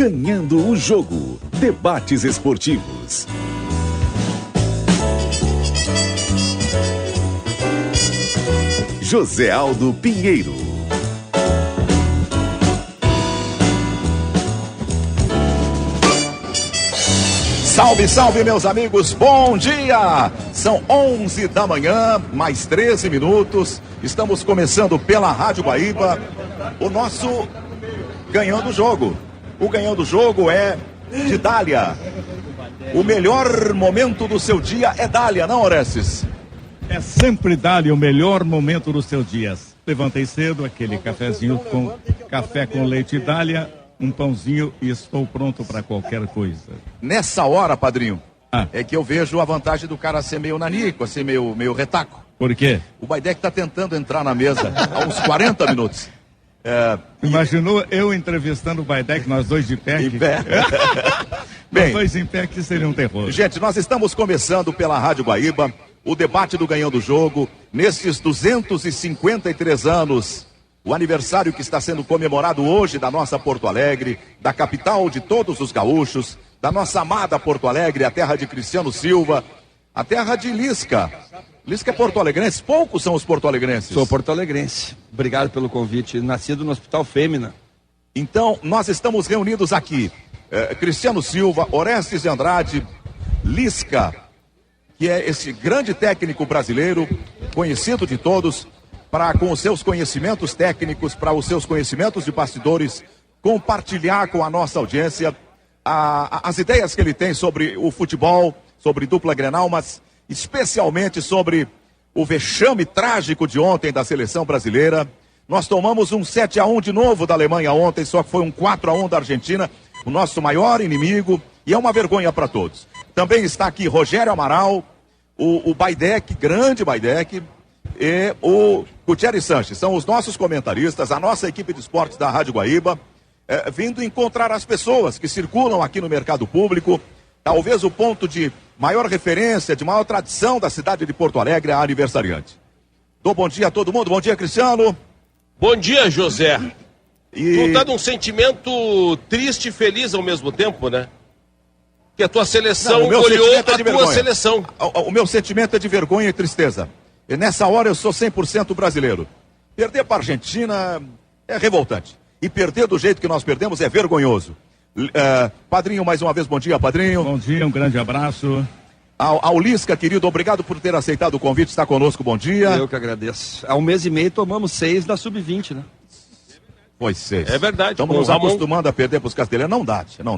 Ganhando o Jogo. Debates esportivos. José Aldo Pinheiro. Salve, salve, meus amigos, bom dia! São 11 da manhã, mais 13 minutos. Estamos começando pela Rádio Guaíba o nosso Ganhando o Jogo. O Ganhando o Jogo é de Dália. O melhor momento do seu dia é Dália, não, Orestes? É sempre Dália o melhor momento dos seus dias. Levantei cedo, aquele cafezinho com café com leite Dália, um pãozinho e estou pronto para qualquer coisa. Nessa hora, padrinho, é que eu vejo a vantagem do cara ser meio nanico, assim, meio retaco. Por quê? O Baidec está tentando entrar na mesa há uns 40 minutos. Imaginou eu entrevistando o Baidec, nós dois de pé? Em pé. Nós dois em pé, que seria um terror. Gente, nós estamos começando pela Rádio Guaíba o debate do Ganhando o Jogo, nesses 253 anos, o aniversário que está sendo comemorado hoje da nossa Porto Alegre, da capital de todos os gaúchos, da nossa amada Porto Alegre, a terra de Cristiano Silva, a terra de Lisca. Lisca é porto-alegrense? Poucos são os porto-alegrenses. Sou porto-alegrense. Obrigado pelo convite. Nascido no Hospital Fêmea. Então, nós estamos reunidos aqui. Cristiano Silva, Orestes de Andrade, Lisca, que é esse grande técnico brasileiro, conhecido de todos, para com os seus conhecimentos técnicos, para os seus conhecimentos de bastidores, compartilhar com a nossa audiência as ideias que ele tem sobre o futebol, sobre dupla Grenal, mas especialmente sobre o vexame trágico de ontem da seleção brasileira. Nós tomamos um 7-1 de novo da Alemanha ontem, só que foi um 4-1 da Argentina, o nosso maior inimigo, e é uma vergonha para todos. Também está aqui Rogério Amaral, o Baidec, grande Baidec, e o Gutierrez Sanches. São os nossos comentaristas, a nossa equipe de esportes da Rádio Guaíba, vindo encontrar as pessoas que circulam aqui no mercado público. Talvez o ponto de maior referência, de maior tradição da cidade de Porto Alegre, a aniversariante. Dou bom dia a todo mundo. Bom dia, Cristiano. Bom dia, José. Tu tá num sentimento triste e feliz ao mesmo tempo, né? Que a tua seleção goleou a tua seleção. O meu sentimento é de vergonha e tristeza. E nessa hora eu sou 100% brasileiro. Perder para a Argentina é revoltante. E perder do jeito que nós perdemos é vergonhoso. Padrinho, mais uma vez, bom dia, padrinho. Bom dia, um grande abraço. Ao Lisca, querido, obrigado por ter aceitado o convite, está conosco, bom dia. Eu que agradeço. Há um mês e meio tomamos 6 da Sub-20, né? Foi 6. É verdade. Estamos nos acostumando a perder para os castelhanos, não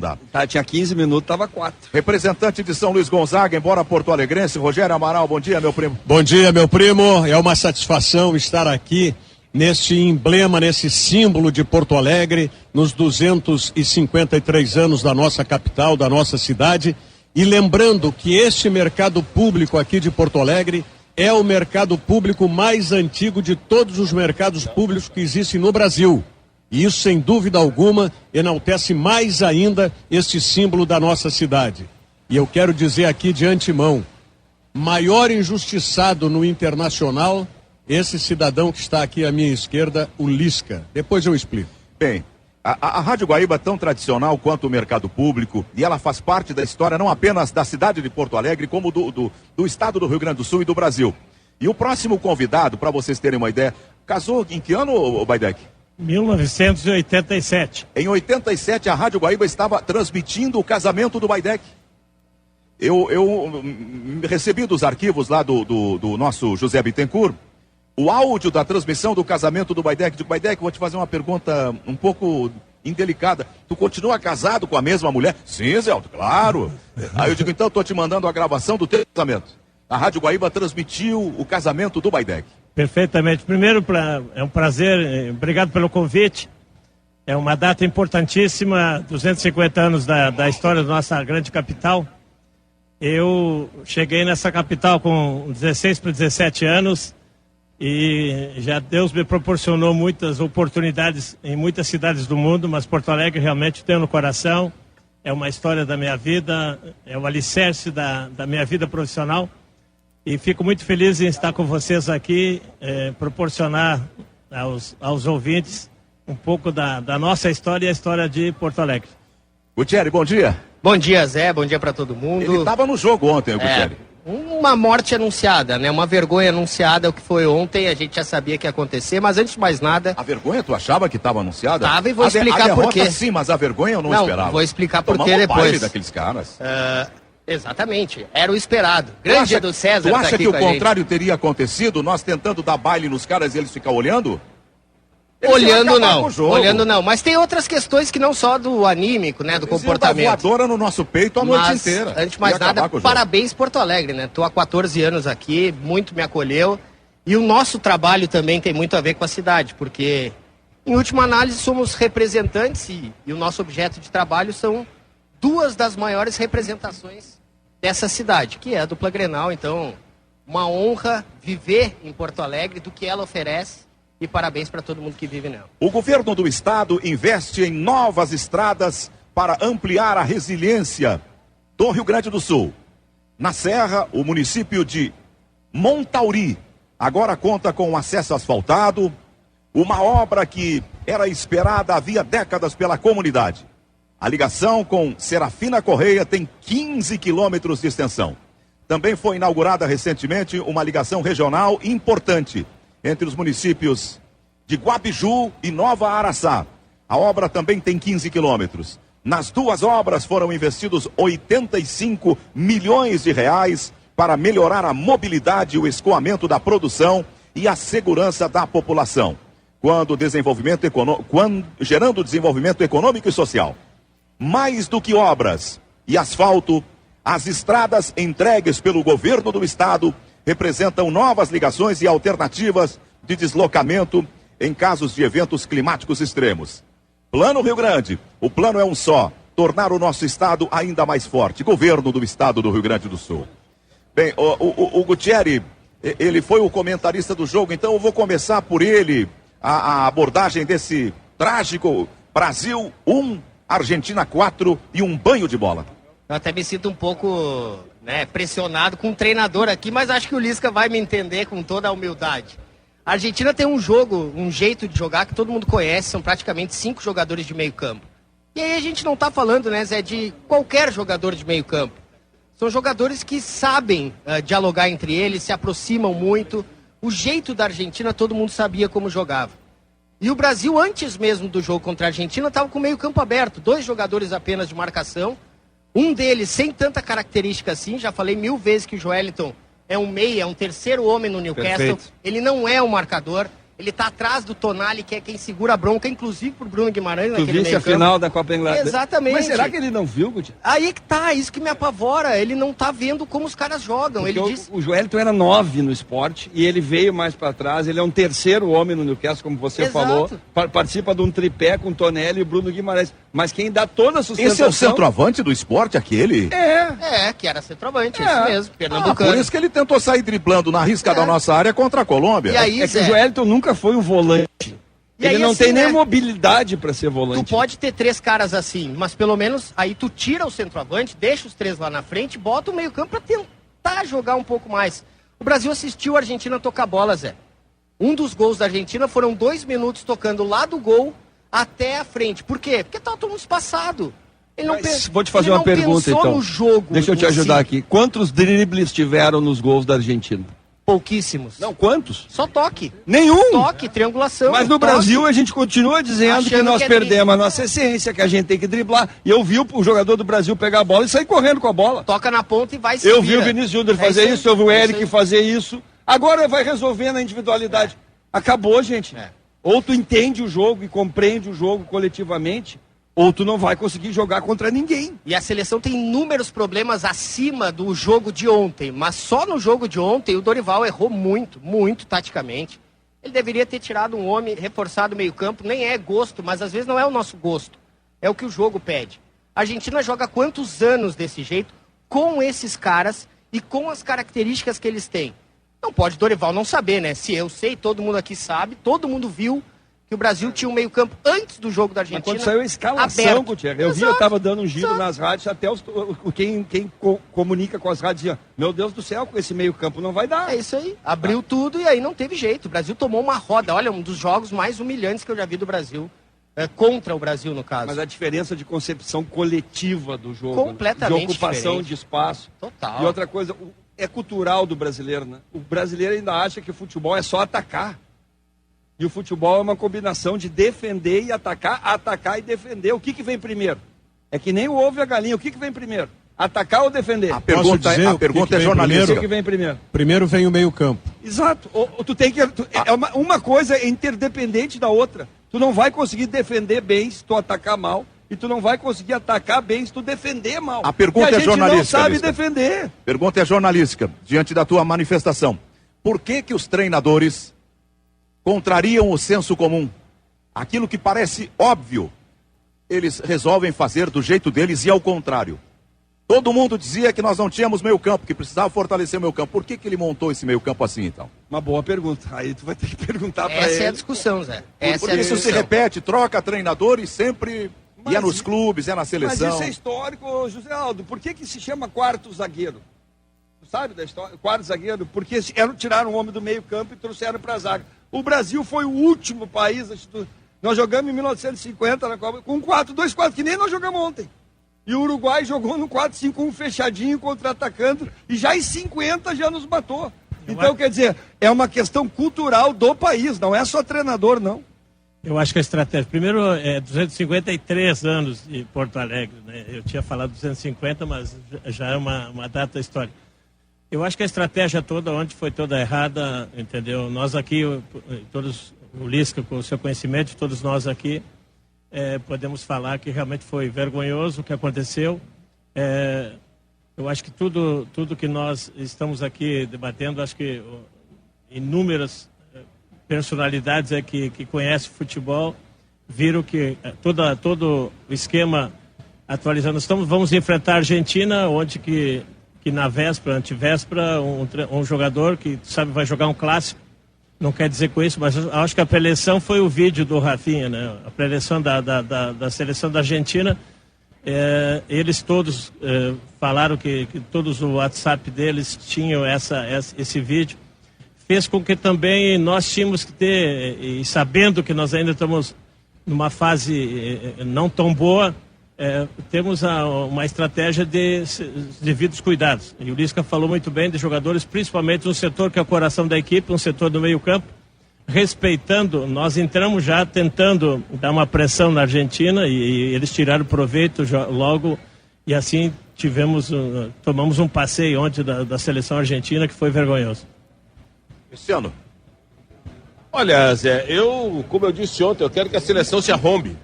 dá. Tá, tinha 15 minutos, tava 4. Representante de São Luís Gonzaga, embora porto-alegrense, Rogério Amaral, bom dia, meu primo. Bom dia, meu primo, é uma satisfação estar aqui neste emblema, nesse símbolo de Porto Alegre, nos 253 anos da nossa capital, da nossa cidade, e lembrando que este mercado público aqui de Porto Alegre é o mercado público mais antigo de todos os mercados públicos que existem no Brasil. E isso, sem dúvida alguma, enaltece mais ainda este símbolo da nossa cidade. E eu quero dizer aqui de antemão, maior injustiçado no internacional, esse cidadão que está aqui à minha esquerda, o Lisca. Depois eu explico. Bem, a Rádio Guaíba é tão tradicional quanto o mercado público, e ela faz parte da história não apenas da cidade de Porto Alegre, como do estado do Rio Grande do Sul e do Brasil. E o próximo convidado, para vocês terem uma ideia, casou em que ano, Baidec? 1987. Em 87, a Rádio Guaíba estava transmitindo o casamento do Baidec. Eu recebi dos arquivos lá do nosso José Bittencourt o áudio da transmissão do casamento do Baidec. Digo, Baidec, vou te fazer uma pergunta um pouco indelicada. Tu continua casado com a mesma mulher? Sim, Zé Aldo, claro. Aí eu digo, então estou te mandando a gravação do teu casamento. A Rádio Guaíba transmitiu o casamento do Baidec. Perfeitamente. Primeiro, é um prazer, obrigado pelo convite. É uma data importantíssima, 250 anos da história da nossa grande capital. Eu cheguei nessa capital com 16 para 17 anos e já Deus me proporcionou muitas oportunidades em muitas cidades do mundo, mas Porto Alegre realmente tenho no coração. É uma história da minha vida, é o alicerce da minha vida profissional. E fico muito feliz em estar com vocês aqui, proporcionar aos ouvintes um pouco da nossa história e a história de Porto Alegre. Gutierrez, bom dia. Bom dia, Zé. Bom dia para todo mundo. Ele estava no jogo ontem, o Gutierrez. Uma morte anunciada, né? Uma vergonha anunciada, o que foi ontem, a gente já sabia que ia acontecer, mas antes de mais nada... A vergonha, tu achava que estava anunciada? Tava, e vou explicar por quê. Sim, mas a vergonha eu não esperava. Vou explicar por quê depois. Baile daqueles caras. Exatamente, era o esperado. Grande Edu César. Tu acha que o contrário teria acontecido, nós tentando dar baile nos caras e eles ficam olhando? Olhando não, mas tem outras questões que não só do anímico, né, do comportamento. Eles iam dar voadora no nosso peito a noite inteira. Antes de mais nada, parabéns Porto Alegre, né? Tô há 14 anos aqui, muito me acolheu. E o nosso trabalho também tem muito a ver com a cidade, porque, em última análise, somos representantes e o nosso objeto de trabalho são duas das maiores representações dessa cidade, que é a dupla Grenal. Então, uma honra viver em Porto Alegre, do que ela oferece. E parabéns para todo mundo que vive nela. O governo do estado investe em novas estradas para ampliar a resiliência do Rio Grande do Sul. Na Serra, o município de Montauri agora conta com acesso asfaltado, uma obra que era esperada havia décadas pela comunidade. A ligação com Serafina Correia tem 15 quilômetros de extensão. Também foi inaugurada recentemente uma ligação regional importante entre os municípios de Guabiju e Nova Araçá. A obra também tem 15 quilômetros. Nas duas obras foram investidos 85 milhões de reais para melhorar a mobilidade e o escoamento da produção e a segurança da população, gerando desenvolvimento econômico e social. Mais do que obras e asfalto, as estradas entregues pelo governo do estado representam novas ligações e alternativas de deslocamento em casos de eventos climáticos extremos. Plano Rio Grande, o plano é um só, tornar o nosso estado ainda mais forte. Governo do estado do Rio Grande do Sul. Bem, o Gutierrez, ele foi o comentarista do jogo, então eu vou começar por ele, a abordagem desse trágico Brasil 1, Argentina 4 e um banho de bola. Eu até me sinto um pouco, pressionado com o treinador aqui, mas acho que o Lisca vai me entender com toda a humildade. A Argentina tem um jeito de jogar que todo mundo conhece, são praticamente 5 jogadores de meio campo. E aí a gente não está falando, né, Zé, de qualquer jogador de meio campo. São jogadores que sabem dialogar entre eles, se aproximam muito. O jeito da Argentina todo mundo sabia como jogava. E o Brasil, antes mesmo do jogo contra a Argentina, estava com o meio campo aberto. 2 jogadores apenas de marcação. Um deles sem tanta característica assim, já falei 1000 vezes que o Joeliton é um meia, é um terceiro homem no Newcastle. Perfeito. Ele não é um marcador. Ele tá atrás do Tonali, que é quem segura a bronca, inclusive pro Bruno Guimarães. Tu viste a final da Copa Inglaterra? Exatamente. Mas será que ele não viu, Gutierrez? Aí que tá, isso que me apavora. Ele não tá vendo como os caras jogam. Porque ele disse... O Joeliton era 9 no esporte e ele veio mais para trás. Ele é um terceiro homem no Newcastle, como você Exato. falou. Participa de um tripé com Tonelli e Bruno Guimarães. Mas quem dá toda a sustentação... Esse é o centroavante do esporte, aquele? Que era centroavante, isso mesmo. Pernambucano. Por isso que ele tentou sair driblando na risca da nossa área contra a Colômbia. E aí, que o Joeliton nunca foi um volante. E ele aí, não assim, tem nem mobilidade para ser volante. Tu pode ter 3 caras assim, mas pelo menos aí tu tira o centroavante, deixa os 3 lá na frente, bota o meio campo para tentar jogar um pouco mais. O Brasil assistiu a Argentina tocar bola, Zé. Um dos gols da Argentina foram 2 minutos tocando lá do gol até a frente. Por quê? Porque tava todo mundo espaçado. Ele não vou te fazer uma pergunta, então. No jogo. Deixa eu te ajudar aqui. Quantos dribles tiveram nos gols da Argentina? Pouquíssimos. Não, quantos? Só toque. Nenhum. Toque, triangulação. Mas no Brasil a gente continua dizendo que nós perdemos a nossa essência, que a gente tem que driblar. E eu vi o jogador do Brasil pegar a bola e sair correndo com a bola. Toca na ponta e vai se Eu vi o Vinícius Júnior fazer isso, eu vi o Eric fazer isso. Agora vai resolvendo a individualidade. Acabou, gente. Ou tu entende o jogo e compreende o jogo coletivamente, ou tu não vai conseguir jogar contra ninguém. E a seleção tem inúmeros problemas acima do jogo de ontem. Mas só no jogo de ontem o Dorival errou muito, muito taticamente. Ele deveria ter tirado um homem, reforçado o meio campo. Nem é gosto, mas às vezes não é o nosso gosto. É o que o jogo pede. A Argentina joga quantos anos desse jeito, com esses caras e com as características que eles têm. Não pode Dorival não saber, né? Se eu sei, todo mundo aqui sabe, todo mundo viu que o Brasil tinha um meio campo antes do jogo da Argentina. Mas quando saiu a escalação, Gutierrez, eu estava dando um giro nas rádios, até quem comunica com as rádios dizia, meu Deus do céu, com esse meio campo não vai dar. É isso aí, abriu tudo e aí não teve jeito. O Brasil tomou uma roda, olha, um dos jogos mais humilhantes que eu já vi do Brasil contra o Brasil, no caso. Mas a diferença de concepção coletiva do jogo, completamente de ocupação diferente. De espaço. Total. E outra coisa, é cultural do brasileiro, né? O brasileiro ainda acha que o futebol é só atacar. E o futebol é uma combinação de defender e atacar e defender. O que vem primeiro? É que nem o ovo e a galinha. O que vem primeiro? Atacar ou defender? A pergunta é jornalística. O que vem primeiro? Primeiro vem o meio-campo. Exato. Tu tem que. Uma coisa é interdependente da outra. Tu não vai conseguir defender bem se tu atacar mal. E tu não vai conseguir atacar bem se tu defender mal. A pergunta é jornalística. A gente não sabe defender. Pergunta é jornalística, diante da tua manifestação. Por que os treinadores contrariam o senso comum? Aquilo que parece óbvio, eles resolvem fazer do jeito deles e ao contrário. Todo mundo dizia que nós não tínhamos meio campo, que precisava fortalecer o meio campo. Por que ele montou esse meio campo assim, então? Uma boa pergunta. Aí tu vai ter que perguntar para ele. Essa é a discussão, Zé. Porque isso se repete, troca treinador e sempre ia nos clubes, ia na seleção. Mas isso é histórico, José Aldo. Por que se chama quarto zagueiro? Tu sabe da história? Quarto zagueiro? Porque tiraram o homem do meio campo e trouxeram para a zaga. O Brasil foi o último país. Nós jogamos em 1950 na Copa com 4-2-4, que nem nós jogamos ontem. E o Uruguai jogou no 4-5-1 fechadinho, contra-atacando, e já em 50 já nos matou. Então, quer dizer, é uma questão cultural do país, não é só treinador, não. Eu acho que a estratégia, primeiro, 253 anos de Porto Alegre, né? Eu tinha falado 250, mas já é uma data histórica. Eu acho que a estratégia toda, onde foi toda errada, entendeu? Nós aqui, todos, o Lisca, com o seu conhecimento, todos nós aqui, podemos falar que realmente foi vergonhoso o que aconteceu. Eu acho que tudo que nós estamos aqui debatendo, acho que inúmeras personalidades que conhecem futebol viram que todo o esquema atualizando. Vamos enfrentar a Argentina, onde que na véspera, antevéspera, um jogador que sabe vai jogar um clássico. Não quer dizer com isso, mas acho que a preleção foi o vídeo do Rafinha, né? A preleção da seleção da Argentina. Eles todos falaram que todos o WhatsApp deles tinham esse vídeo. Fez com que também nós tínhamos que ter, e sabendo que nós ainda estamos numa fase não tão boa, temos uma estratégia de devidos cuidados. E o Lisca falou muito bem de jogadores, principalmente no setor que é o coração da equipe, um setor do meio campo, respeitando. Nós entramos já tentando dar uma pressão na Argentina e eles tiraram proveito logo, e assim tomamos um passeio ontem da seleção argentina que foi vergonhoso. Cristiano. Olha, Zé, como eu disse ontem, eu quero que a seleção se arrombe.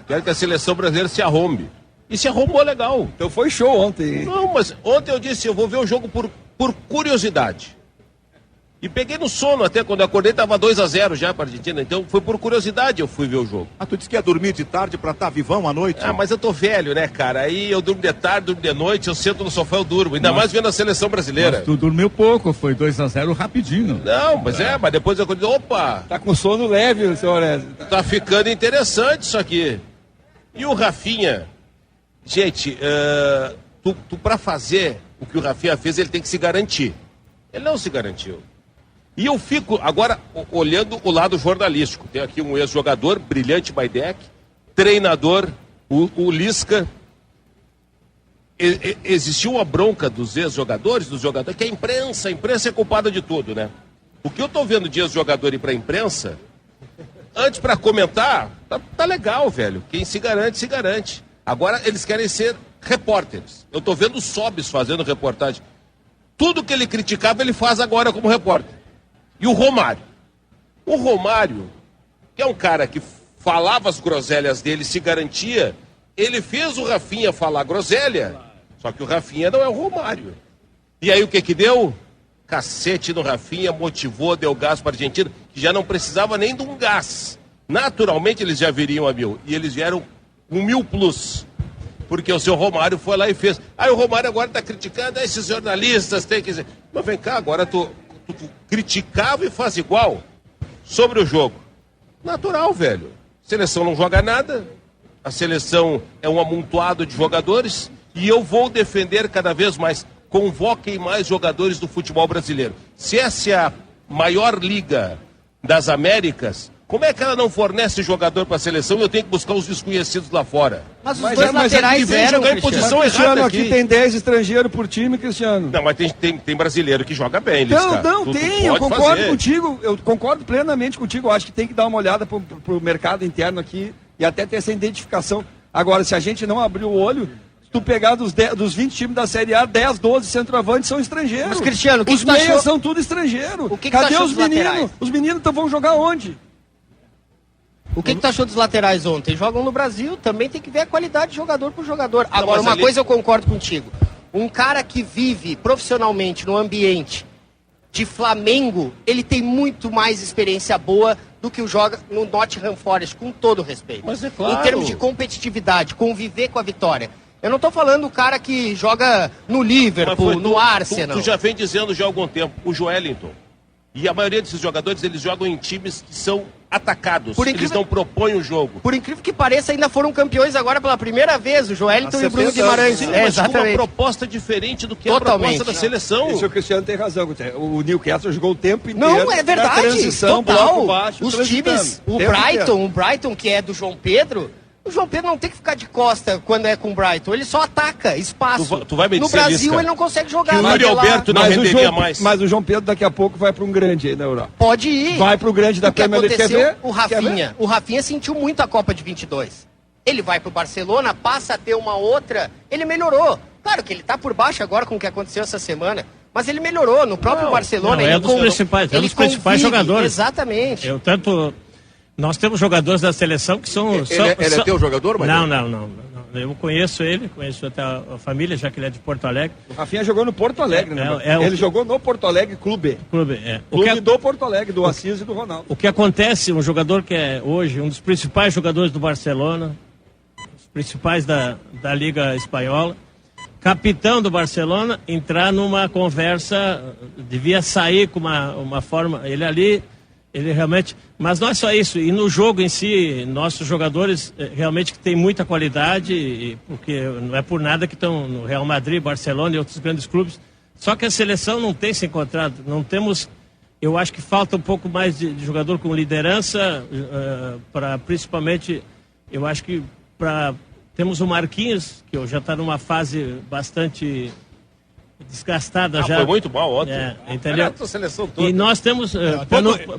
Quero que a seleção brasileira se arrombe. E se arrombou legal. Então foi show ontem. Não, mas ontem eu disse, eu vou ver o jogo por curiosidade. E peguei no sono até, quando eu acordei estava 2-0 já para a Argentina. Então foi por curiosidade eu fui ver o jogo. Tu disse que ia dormir de tarde para estar vivão à noite? Mas eu tô velho, né, cara? Aí eu durmo de tarde, durmo de noite, eu sento no sofá, eu durmo. Ainda mais vendo a seleção brasileira. Mas tu dormiu pouco, foi 2-0 rapidinho. Não, mas mas depois eu acordei, opa! Tá com sono leve, senhor Orésio. Tá ficando interessante isso aqui. E o Rafinha? Gente, tu para fazer o que o Rafinha fez, ele tem que se garantir. Ele não se garantiu. E eu fico agora olhando o lado jornalístico. Tem aqui um ex-jogador, brilhante Baidec, treinador, o Lisca. Existiu uma bronca dos ex-jogadores, que a imprensa é culpada de tudo, né? O que eu tô vendo de ex-jogador ir pra imprensa, antes para comentar, tá legal, velho. Quem se garante, se garante. Agora eles querem ser repórteres. Eu tô vendo o Sobis fazendo reportagem. Tudo que ele criticava, ele faz agora como repórter. E o Romário? O Romário, que é um cara que falava as groselhas dele, se garantia, ele fez o Rafinha falar groselha, só que o Rafinha não é o Romário. E aí o que deu? Cacete no Rafinha, motivou, deu gás para a Argentina, que já não precisava nem de um gás. Naturalmente eles já viriam a 1000, e eles vieram 1000 plus. Porque o seu Romário foi lá e fez. Aí o Romário agora está criticando, esses jornalistas têm que dizer. Mas vem cá, agora tu criticava e faz igual sobre o jogo. Natural, velho. A seleção não joga nada, a seleção é um amontoado de jogadores e eu vou defender cada vez mais. Convoquem mais jogadores do futebol brasileiro. Se essa é a maior liga das Américas, Como é que ela não fornece jogador para a seleção e eu tenho que buscar os desconhecidos lá fora? Mas os dois laterais vem eram, jogar em Cristiano. posição Cristiano, errada aqui tem 10 estrangeiros por time, Cristiano. Não, mas tem brasileiro que joga bem, Lisca. Eu concordo contigo, eu concordo plenamente contigo, eu acho que tem que dar uma olhada pro mercado interno aqui e até ter essa identificação. Agora, se a gente não abrir o olho, se tu pegar dos 20 times da Série A, 10, 12 centroavantes são estrangeiros. Mas, Cristiano, os meias são tudo estrangeiros. Cadê os meninos? Os meninos vão jogar onde? O que tu achou dos laterais ontem? Jogam no Brasil, também tem que ver a qualidade de jogador por jogador. Agora, uma coisa eu concordo contigo. Um cara que vive profissionalmente no ambiente de Flamengo, ele tem muito mais experiência boa do que o joga no Nottingham Forest, com todo respeito. Mas é claro. Em termos de competitividade, conviver com a vitória. Eu não tô falando do cara que joga no Liverpool, no Arsenal. Tu já vem dizendo já há algum tempo, o Joelinton. E a maioria desses jogadores, eles jogam em times que são atacados. Eles não propõem o jogo. Por incrível que pareça, ainda foram campeões agora pela primeira vez, o Joelinton e o Bruno Guimarães. Sim, mas com uma proposta diferente do que a proposta da seleção. Isso o Cristiano tem razão. O Newcastle jogou o tempo inteiro. Não, é verdade. Na transição, total. bloco baixo, os times, o Brighton, que é do João Pedro, o João Pedro não tem que ficar de costa quando é com o Brighton. Ele só ataca espaço. Tu vai me no dizer, Brasil, Lisca, ele não consegue jogar. que o Yuri Alberto não renderia mais. Mas o João Pedro daqui a pouco vai para um grande aí na Europa. Pode ir. Vai para o grande da Premier League. Quer ver? O Rafinha sentiu muito a Copa de 22. Ele vai pro Barcelona, passa a ter uma outra. Ele melhorou. Claro que ele tá por baixo agora com o que aconteceu essa semana. Mas ele melhorou no próprio Barcelona. É dos principais jogadores. Exatamente. Nós temos jogadores da seleção que são... Ele é teu jogador, Matheus? Não. Eu conheço ele, conheço até a família, já que ele é de Porto Alegre. O Rafinha jogou no Porto Alegre, né? Ele jogou no Porto Alegre Clube. Clube do Porto Alegre, do Assis e do Ronaldo. O que acontece, um jogador que é hoje um dos principais jogadores do Barcelona, os principais da Liga Espanhola, capitão do Barcelona, entrar numa conversa, devia sair com uma forma... Ele realmente... Mas não é só isso. E no jogo em si, nossos jogadores realmente que têm muita qualidade, porque não é por nada que estão no Real Madrid, Barcelona e outros grandes clubes. Só que a seleção não tem se encontrado. Não temos... Eu acho que falta um pouco mais de jogador com liderança, para principalmente... Eu acho que temos o Marquinhos, que já está numa fase bastante... desgastada já. Foi muito mal ontem. Entendeu? A seleção toda. E nós temos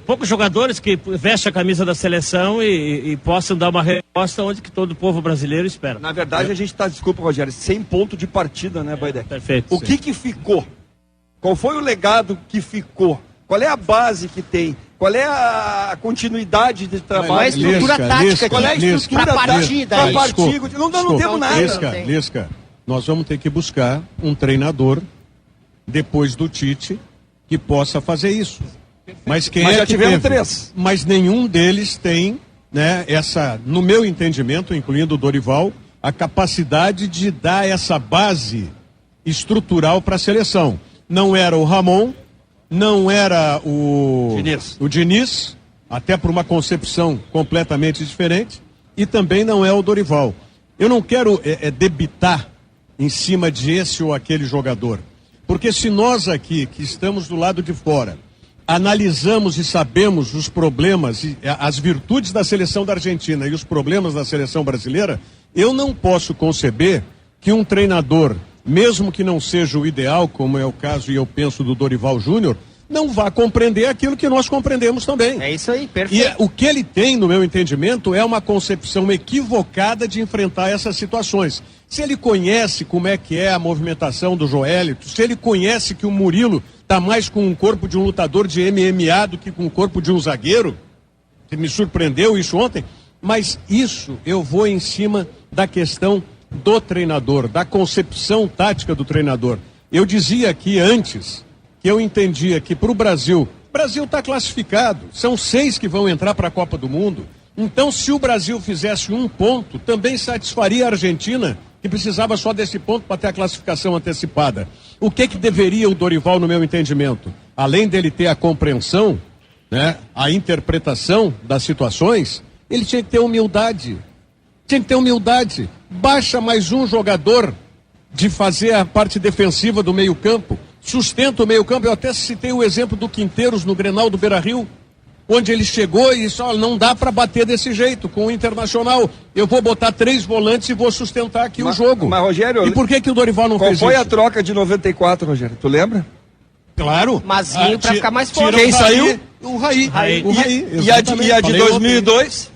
poucos jogadores que vestem a camisa da seleção e possam dar uma resposta onde que todo o povo brasileiro espera. Na verdade, a gente está, desculpa, Rogério, sem ponto de partida, né, Baidé? Perfeito. O que ficou? Qual foi o legado que ficou? Qual é a base que tem? Qual é a continuidade de trabalho? Qual é a estrutura tática? Qual é a estrutura pra partida? Não temos nada. Lisca, nós vamos ter que buscar um treinador, depois do Tite, que possa fazer isso. Mas já tivemos 3. Mas nenhum deles tem, né, no meu entendimento, incluindo o Dorival, a capacidade de dar essa base estrutural para a seleção. Não era o Ramon, não era o Diniz, até por uma concepção completamente diferente, e também não é o Dorival. Eu não quero debitar em cima de esse ou aquele jogador. Porque se nós aqui, que estamos do lado de fora, analisamos e sabemos os problemas, as virtudes da seleção da Argentina e os problemas da seleção brasileira, eu não posso conceber que um treinador, mesmo que não seja o ideal, como é o caso e eu penso do Dorival Júnior, não vá compreender aquilo que nós compreendemos também. É isso aí, perfeito. E o que ele tem, no meu entendimento, é uma concepção equivocada de enfrentar essas situações. Se ele conhece como é que é a movimentação do Joelito, se ele conhece que o Murilo está mais com o corpo de um lutador de MMA do que com o corpo de um zagueiro, que me surpreendeu isso ontem, mas isso eu vou em cima da questão do treinador, da concepção tática do treinador. Eu dizia aqui antes que eu entendia que para o Brasil está classificado, são 6 que vão entrar para a Copa do Mundo. Então, se o Brasil fizesse 1 ponto, também satisfaria a Argentina, que precisava só desse ponto para ter a classificação antecipada. O que deveria o Dorival, no meu entendimento? Além dele ter a compreensão, né, a interpretação das situações, ele tinha que ter humildade. Baixa mais um jogador de fazer a parte defensiva do meio-campo. Sustenta o meio-campo. Eu até citei o exemplo do Quinteiros no Grenal do Beira-Rio. onde ele chegou e disse, não dá para bater desse jeito com o Internacional. Eu vou botar 3 volantes e vou sustentar aqui o jogo. Mas, Rogério... E por que o Dorival não fez isso? Qual foi a troca de 94, Rogério? Tu lembra? Claro. Mazinho pra ficar mais forte. Quem saiu? O Raí. E a de 2002?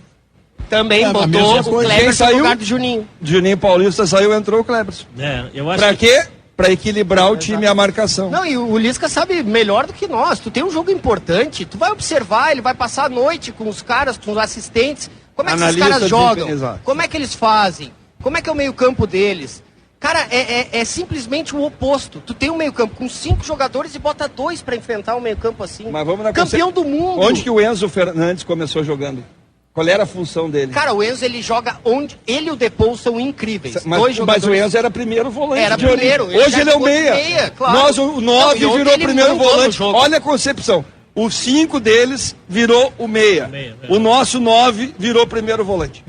Também botou o Cleberson no lugar do Juninho. Juninho Paulista saiu, entrou o Cleberson. Eu acho pra quê? Pra equilibrar o time e a marcação. Não, e o Lisca sabe melhor do que nós. Tu tem um jogo importante, tu vai observar, ele vai passar a noite com os caras, com os assistentes. Como é que esses caras jogam? Como é que eles fazem? Como é que é o meio-campo deles? Cara, é simplesmente o oposto. Tu tem um meio-campo com 5 jogadores e bota 2 pra enfrentar um meio-campo assim. Mas vamos na campeão do mundo. Onde que o Enzo Fernandes começou jogando? Qual era a função dele? Cara, o Enzo, ele joga onde... Ele e o Depou são incríveis. Mas o Enzo era primeiro volante. Era primeiro. Hoje ele é o meia. Claro. O 9 virou primeiro volante. Olha a concepção. O 5 deles virou o meia. O nosso 9 virou primeiro volante.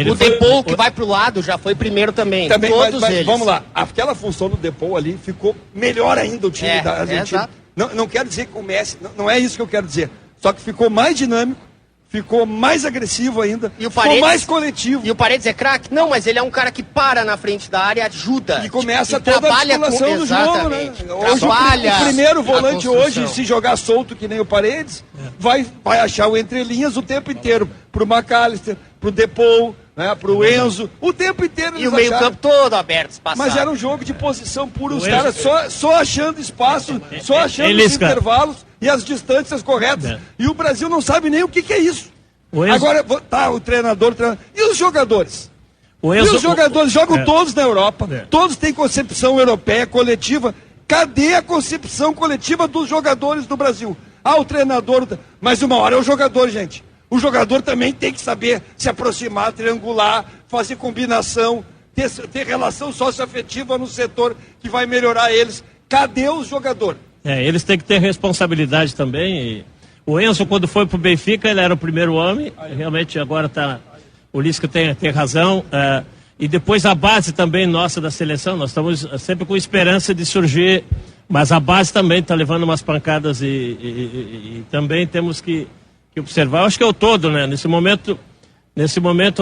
O Depou, que vai pro lado, já foi primeiro também. Todos eles. Vamos lá. Aquela função do Depou ali ficou melhor ainda o time da Argentina. Não quero dizer que o Messi... Não é isso que eu quero dizer. Só que ficou mais dinâmico. Ficou mais agressivo ainda, ficou mais coletivo. E o Paredes é craque? Não, mas ele é um cara que para na frente da área, ajuda. E começa toda a articulação do jogo, né? Hoje, o primeiro volante hoje, se jogar solto que nem o Paredes, vai achar o entrelinhas o tempo inteiro. Pro McAllister, pro Depou, né, pro Enzo, o tempo inteiro. E o meio-campo todo aberto, espaçado. Mas era um jogo de posição pura, os caras só achando espaço, só achando os intervalos e as distâncias corretas. E o Brasil não sabe nem o que é isso. Agora, o treinador. E os jogadores? Os jogadores jogam todos na Europa, todos têm concepção europeia, coletiva. Cadê a concepção coletiva dos jogadores do Brasil? O treinador. Mas uma hora é o jogador, gente. O jogador também tem que saber se aproximar, triangular, fazer combinação, ter relação socioafetiva no setor que vai melhorar eles. Cadê o jogador? Eles têm que ter responsabilidade também. E o Enzo, quando foi pro Benfica, ele era o primeiro homem. Realmente agora o Lisca tem razão. E depois a base também nossa da seleção, nós estamos sempre com esperança de surgir, mas a base também está levando umas pancadas e também temos que observar. Eu acho que é o todo, né? Nesse momento,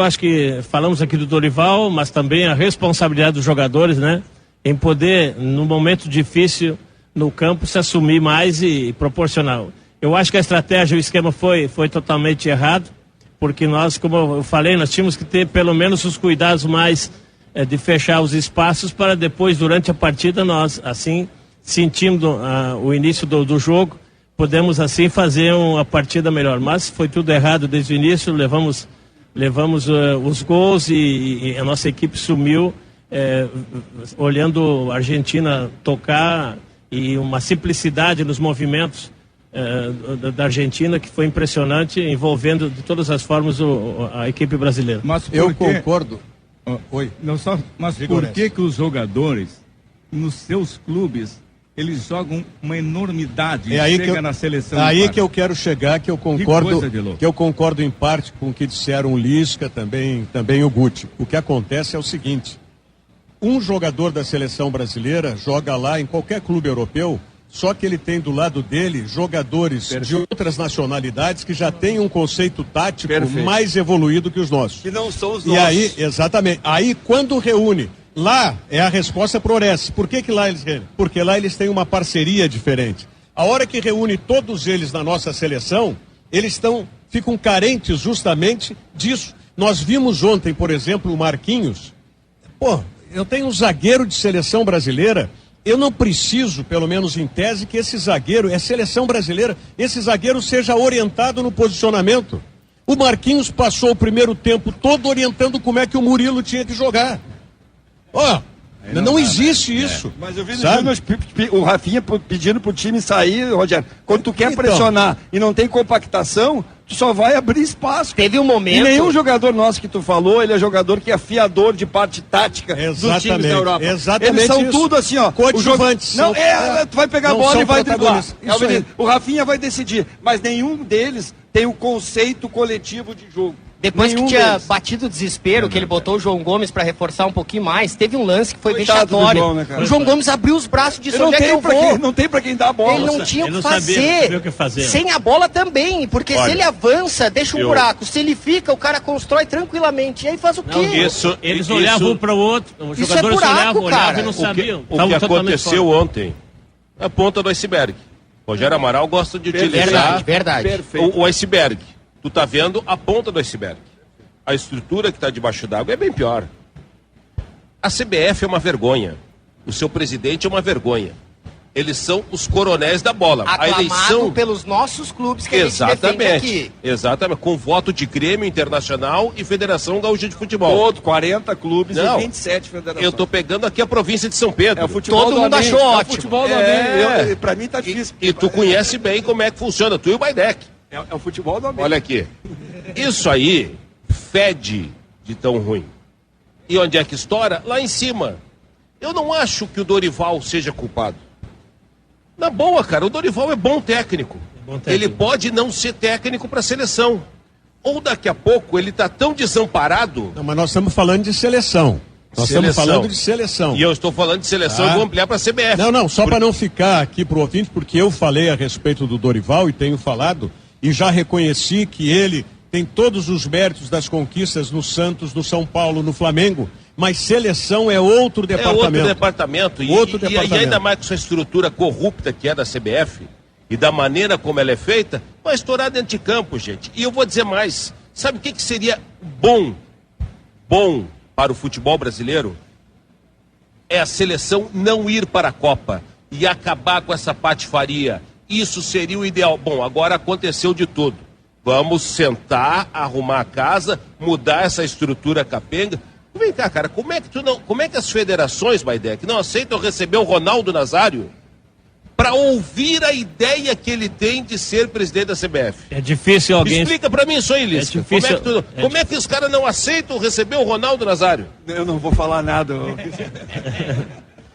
acho que falamos aqui do Dorival, mas também a responsabilidade dos jogadores, né? Em poder, no momento difícil no campo, se assumir mais e proporcionar. Eu acho que a estratégia, o esquema foi totalmente errado, porque nós, como eu falei, nós tínhamos que ter pelo menos os cuidados mais de fechar os espaços para depois, durante a partida, nós, assim, sentindo o início do jogo, podemos assim fazer uma partida melhor. Mas foi tudo errado desde o início, levamos os gols e a nossa equipe sumiu, olhando a Argentina tocar e uma simplicidade nos movimentos da Argentina que foi impressionante, envolvendo de todas as formas a equipe brasileira. Mas eu concordo. Mas por que os jogadores nos seus clubes eles jogam uma enormidade na seleção? Aí que eu quero chegar, que eu concordo em parte com o que disseram o Lisca, também o Guti. O que acontece é o seguinte: um jogador da seleção brasileira joga lá em qualquer clube europeu, só que ele tem do lado dele jogadores de outras nacionalidades que já têm um conceito tático mais evoluído que os nossos. Que não são os nossos. E aí, exatamente, aí quando reúne, lá é a resposta pro Orestes. Por que lá eles reúnem? Porque lá eles têm uma parceria diferente. A hora que reúne todos eles na nossa seleção, eles ficam carentes justamente disso. Nós vimos ontem, por exemplo, o Marquinhos. Eu tenho um zagueiro de seleção brasileira. Eu não preciso, pelo menos em tese, que esse zagueiro, seleção brasileira, esse zagueiro seja orientado no posicionamento. O Marquinhos passou o primeiro tempo todo orientando como é que o Murilo tinha que jogar. Não existe isso. Mas eu vi o Rafinha pedindo pro time sair, Rogério. Quando tu quer pressionar e não tem compactação, tu só vai abrir espaço. Teve um momento... E nenhum jogador nosso que tu falou, ele é jogador que é fiador de parte tática dos times da Europa. Exatamente. Eles são tudo assim, coadjuvantes. Tu vai pegar a bola e vai driblar. O Rafinha vai decidir. Mas nenhum deles tem o conceito coletivo de jogo. Depois que tinha batido o desespero, que ele botou o João Gomes pra reforçar um pouquinho mais, teve um lance que foi vexatório. O João Gomes abriu os braços e disse, onde é que eu vou? Não tem pra quem dar a bola. Ele não tinha o que fazer. Sem a bola também, porque se ele avança, deixa um buraco. Se ele fica, o cara constrói tranquilamente. E aí faz o quê? Eles olhavam um para o outro, os jogadores olhavam e não sabiam. O que aconteceu ontem, a ponta do iceberg. Rogério Amaral gosta de utilizar o iceberg. Tu tá vendo a ponta do iceberg. A estrutura que está debaixo d'água é bem pior. A CBF é uma vergonha. O seu presidente é uma vergonha. Eles são os coronéis da bola. Aclamado a eleição pelos nossos clubes que a gente defende aqui. Exatamente, com voto de Grêmio Internacional e Federação Gaúcha de Futebol. 40 clubes e 27 federações. Eu tô pegando aqui a província de São Pedro. Todo mundo achou ótimo. Futebol do Amém. Pra mim tá difícil. E tu conhece bem como é que funciona, tu e o Baidec. É o futebol do Amém. Olha aqui. Isso aí fede de tão ruim. E onde é que estoura? Lá em cima. Eu não acho que o Dorival seja culpado. Na boa, cara, o Dorival é bom técnico. Ele pode não ser técnico para a seleção. Ou daqui a pouco ele tá tão desamparado. Não, mas nós estamos falando de seleção. Estamos falando de seleção. E eu estou falando de seleção e vou ampliar para a CBF. Não, só para não ficar aqui pro ouvinte, porque eu falei a respeito do Dorival e tenho falado e já reconheci que ele tem todos os méritos das conquistas no Santos, no São Paulo, no Flamengo. Mas seleção é outro departamento. É outro departamento. E ainda mais com essa estrutura corrupta que é da CBF e da maneira como ela é feita, vai estourar dentro de campo, gente. E eu vou dizer mais. Sabe o que seria bom para o futebol brasileiro? É a seleção não ir para a Copa e acabar com essa patifaria. Isso seria o ideal. Bom, agora aconteceu de tudo. Vamos sentar, arrumar a casa, mudar essa estrutura capenga. Vem cá, cara, como é que as federações, Baidec, não aceitam receber o Ronaldo Nazário para ouvir a ideia que ele tem de ser presidente da CBF? É difícil alguém... Explica para mim isso aí, Lisca. É difícil... Como é que os caras não aceitam receber o Ronaldo Nazário? Eu não vou falar nada.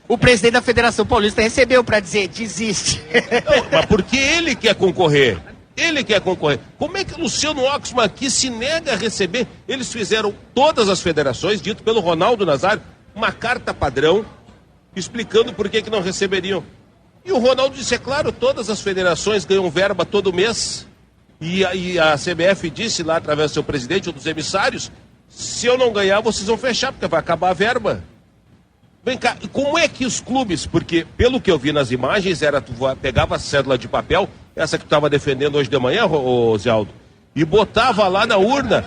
O presidente da Federação Paulista recebeu para dizer, desiste. Não, mas porque ele quer concorrer. Ele quer concorrer. Como é que o Luciano Oxman aqui se nega a receber? Eles fizeram, todas as federações, dito pelo Ronaldo Nazário, uma carta padrão, explicando por que não receberiam. E o Ronaldo disse, é claro, todas as federações ganham verba todo mês. E a CBF disse lá, através do seu presidente ou dos emissários, se eu não ganhar, vocês vão fechar, porque vai acabar a verba. Vem cá, como é que os clubes, porque pelo que eu vi nas imagens, tu pegava a cédula de papel, essa que tu estava defendendo hoje de manhã, Zé Aldo, e botava lá na urna,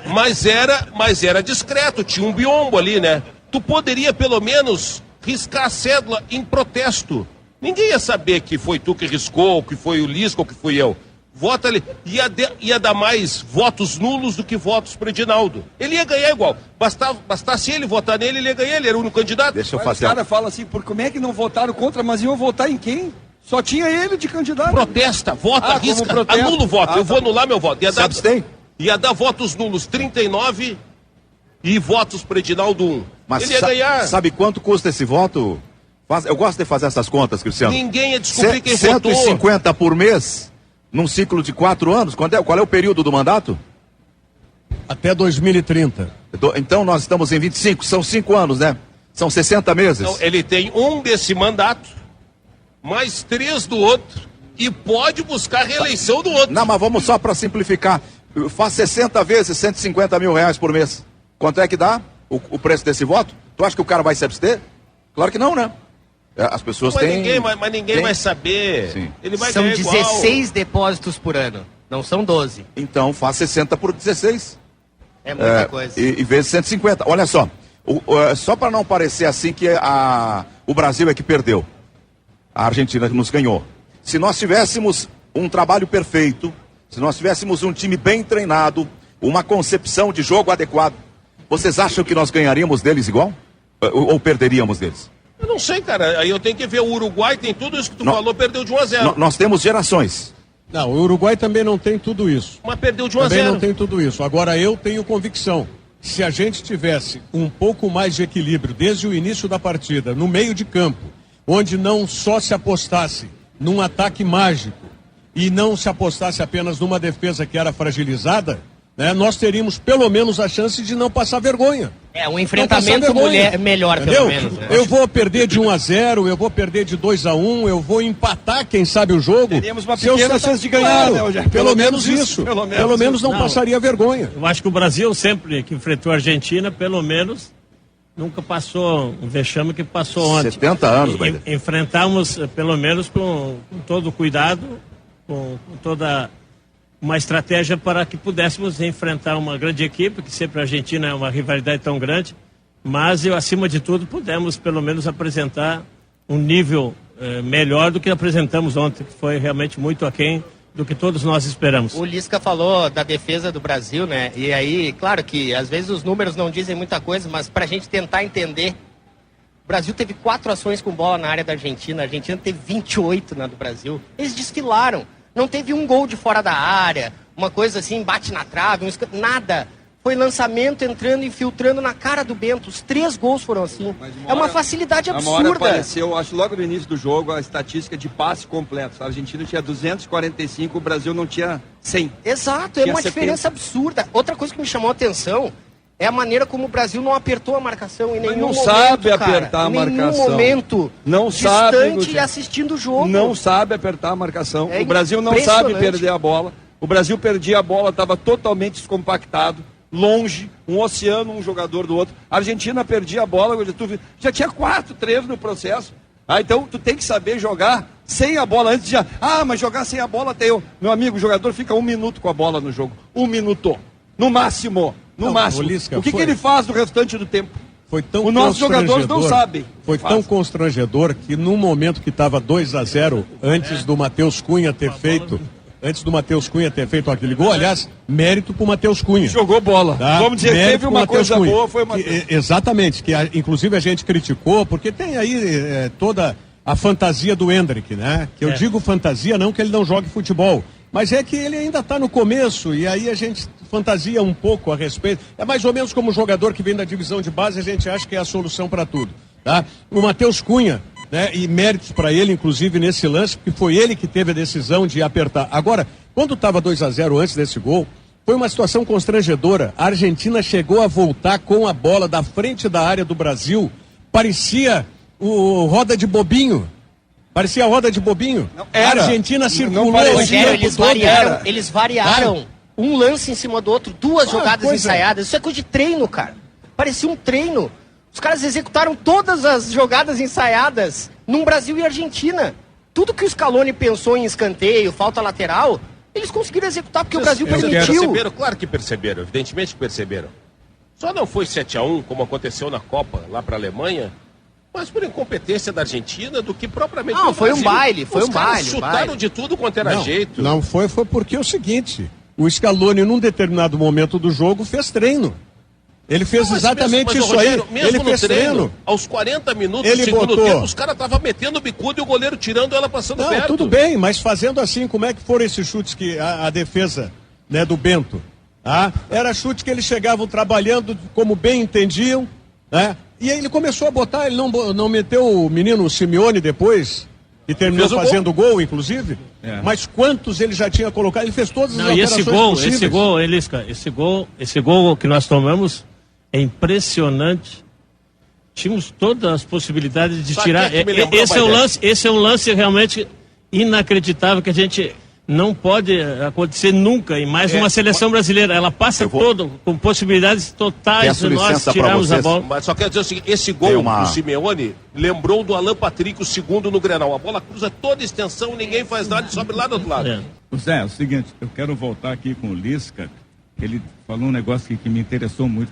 mas era discreto, tinha um biombo ali, né? Tu poderia pelo menos riscar a cédula em protesto. Ninguém ia saber que foi tu que riscou, que foi o Lisca ou que fui eu. Vota ali. Ia dar mais votos nulos do que votos para o Edinaldo. Ele ia ganhar igual. Bastasse ele votar nele, ele ia ganhar, ele era o único candidato. Deixa eu fazer. Os caras falam assim, como é que não votaram contra, mas iam votar em quem? Só tinha ele de candidato. Protesta, vota, risca, anula o voto. Eu vou anular meu voto. Ia dar votos nulos 39 e votos para Edinaldo 1. Mas ele ia ganhar. Sabe quanto custa esse voto? Eu gosto de fazer essas contas, Cristiano. Ninguém ia descobrir quem votou. 150 por mês, num ciclo de 4 anos. Qual é o período do mandato? Até 2030. Então nós estamos em 25, são 5 anos, né? São 60 meses. Então, ele tem um desse mandato, mais 3 do outro, e pode buscar reeleição do outro. Não, mas vamos só para simplificar. Faz 60 vezes 150 mil reais por mês. Quanto é que dá o preço desse voto? Tu acha que o cara vai se abster? Claro que não, né? As pessoas têm... Ninguém vai saber. Sim. Ele vai são ganhar 16 igual. depósitos por ano, não são 12. Então faz 60 por 16. É muita coisa. E vezes 150. Olha só, só para não parecer assim que o Brasil é que perdeu. A Argentina nos ganhou. Se nós tivéssemos um trabalho perfeito, se nós tivéssemos um time bem treinado, uma concepção de jogo adequado, vocês acham que nós ganharíamos deles igual? Ou perderíamos deles? Eu não sei, cara. Aí eu tenho que ver. O Uruguai tem tudo isso que tu falou, perdeu de 1-0. Nós temos gerações. Não, o Uruguai também não tem tudo isso. Mas perdeu de 1-0. Também não tem tudo isso. Agora eu tenho convicção. Se a gente tivesse um pouco mais de equilíbrio desde o início da partida, no meio de campo, onde não só se apostasse num ataque mágico e não se apostasse apenas numa defesa que era fragilizada, né, nós teríamos pelo menos a chance de não passar vergonha. Um enfrentamento melhor, entendeu? pelo menos. Né? Eu vou perder de 1-0, eu vou perder de 2-1, eu vou empatar, quem sabe, o jogo. Teríamos uma pequena chance de ganhar, claro, né, Rogério? pelo menos isso. Pelo menos não passaria vergonha. Eu acho que o Brasil, sempre que enfrentou a Argentina, pelo menos nunca passou um vexame que passou ontem. 70 anos, velho. Enfrentamos, pelo menos, com todo o cuidado, com toda uma estratégia para que pudéssemos enfrentar uma grande equipe, que sempre a Argentina é uma rivalidade tão grande, mas acima de tudo, pudemos pelo menos apresentar um nível melhor do que apresentamos ontem, que foi realmente muito aquém do que todos nós esperamos. O Lisca falou da defesa do Brasil, né? E aí, claro que às vezes os números não dizem muita coisa, mas pra gente tentar entender, o Brasil teve 4 ações com bola na área da Argentina, a Argentina teve 28 na do Brasil. Eles desfilaram. Não teve um gol de fora da área, uma coisa assim, bate na trave, nada. Foi lançamento entrando, infiltrando na cara do Bento. Os 3 gols foram assim. É uma facilidade absurda. Uma hora apareceu, acho logo no início do jogo, a estatística de passe completo. A Argentina tinha 245, o Brasil não tinha 100. Exato, é uma diferença absurda. Outra coisa que me chamou a atenção é a maneira como o Brasil não apertou a marcação em nenhum momento. Não sabe apertar a marcação. Em nenhum momento. Não sabe. Distante e assistindo o jogo. Não sabe apertar a marcação. O Brasil não sabe perder a bola. O Brasil perdia a bola, estava totalmente descompactado, longe, um oceano, um jogador do outro. A Argentina perdia a bola, já tinha 4-3 no processo. Então tu tem que saber jogar sem a bola antes de... mas jogar sem a bola tem... Meu amigo, o jogador fica 1 minuto com a bola no jogo. 1 minuto. No máximo. No máximo. O que ele faz no restante do tempo? Foi tão Os nossos jogadores não sabem. Foi tão constrangedor que no momento que estava 2-0, antes do Matheus Cunha ter feito... Antes do Matheus Cunha ter feito aquele gol, aliás, mérito pro Matheus Cunha. Jogou bola. Tá? Vamos dizer, teve uma coisa boa, foi o Matheus. Exatamente, inclusive a gente criticou, porque tem aí toda a fantasia do Endrick, né? Que eu digo fantasia, não que ele não jogue futebol, mas é que ele ainda está no começo, e aí a gente fantasia um pouco a respeito. É mais ou menos como um jogador que vem da divisão de base, a gente acha que é a solução para tudo. Tá? O Matheus Cunha, né, e méritos para ele, inclusive, nesse lance, porque foi ele que teve a decisão de apertar. Agora, quando estava 2-0 antes desse gol, foi uma situação constrangedora. A Argentina chegou a voltar com a bola da frente da área do Brasil. Parecia o roda de bobinho. Parecia a roda de bobinho. A Argentina circulou. Rogério, eles variaram um lance em cima do outro, 2 jogadas ensaiadas. Isso é coisa de treino, cara. Parecia um treino. Os caras executaram todas as jogadas ensaiadas num Brasil e Argentina. Tudo que o Scaloni pensou em escanteio, falta lateral, eles conseguiram executar porque o Brasil permitiu. Perceberam? Claro que perceberam, evidentemente que perceberam. Só não foi 7-1, como aconteceu na Copa, lá para a Alemanha, mas por incompetência da Argentina do que propriamente do Brasil. Foi um baile, foi um baile. Os caras chutaram de tudo quanto era jeito. Não foi porque é o seguinte, o Scaloni num determinado momento do jogo fez treino. Ele fez exatamente isso Rogério, aí. Ele fez treino. Aos 40 minutos do segundo tempo, os caras estavam metendo o bicudo e o goleiro tirando ela passando perto. Tudo bem, mas fazendo assim, como é que foram esses chutes que a defesa, né, do Bento? Era chute que eles chegavam trabalhando como bem entendiam, né? E aí ele começou a botar, ele não meteu o menino Simeone depois, e terminou fazendo gol, inclusive. Mas quantos ele já tinha colocado? Ele fez todas as alterações possíveis. Esse gol, Elisca, esse gol que nós tomamos é impressionante. Tínhamos todas as possibilidades de tirar. Esse é um lance realmente inacreditável que a gente não pode acontecer nunca em mais uma seleção brasileira. Ela passa com possibilidades totais de nós tirarmos a bola. Mas só quero dizer o seguinte, esse gol do Simeone lembrou do Alan Patrick, o segundo no Grenal. A bola cruza toda a extensão, ninguém faz nada e sobe lá do outro lado. Zé, é o seguinte, eu quero voltar aqui com o Lisca. Ele falou um negócio que me interessou muito.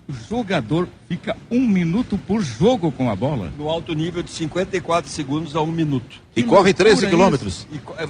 O jogador fica 1 minuto por jogo com a bola. No alto nível de 54 segundos a 1 minuto. E corre 13 quilômetros.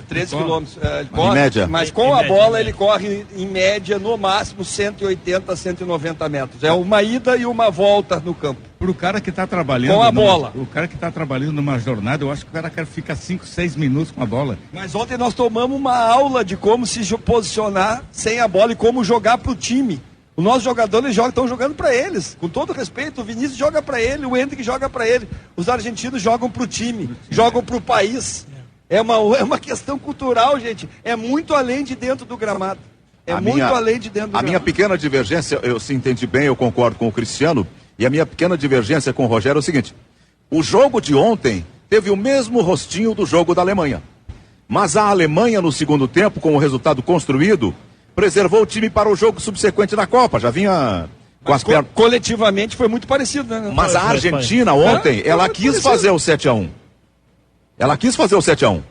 13 quilômetros. Em média. Mas com a bola ele corre em média, no máximo, 180 a 190 metros. É uma ida e uma volta no campo. Para o cara que está trabalhando... Com a bola. O cara que está trabalhando numa jornada, eu acho que o cara quer ficar 5, 6 minutos com a bola. Mas ontem nós tomamos uma aula de como se posicionar sem a bola e como jogar para o time. Os nossos jogadores estão jogando para eles, com todo respeito. O Vinícius joga para ele, o Endrick joga para ele. Os argentinos jogam para o time, jogam para o país. É uma questão cultural, gente. É muito além de dentro do gramado. É muito além de dentro do A minha gramado. pequena divergência, se entendi bem, eu concordo com o Cristiano, e a minha pequena divergência com o Rogério é o seguinte: o jogo de ontem teve o mesmo rostinho do jogo da Alemanha. Mas a Alemanha, no segundo tempo, com o resultado construído, preservou o time para o jogo subsequente da Copa. Já vinha com as pernas. Coletivamente foi muito parecido, né? Mas a Argentina ontem, ela quis fazer o 7-1. Ela quis fazer o 7-1.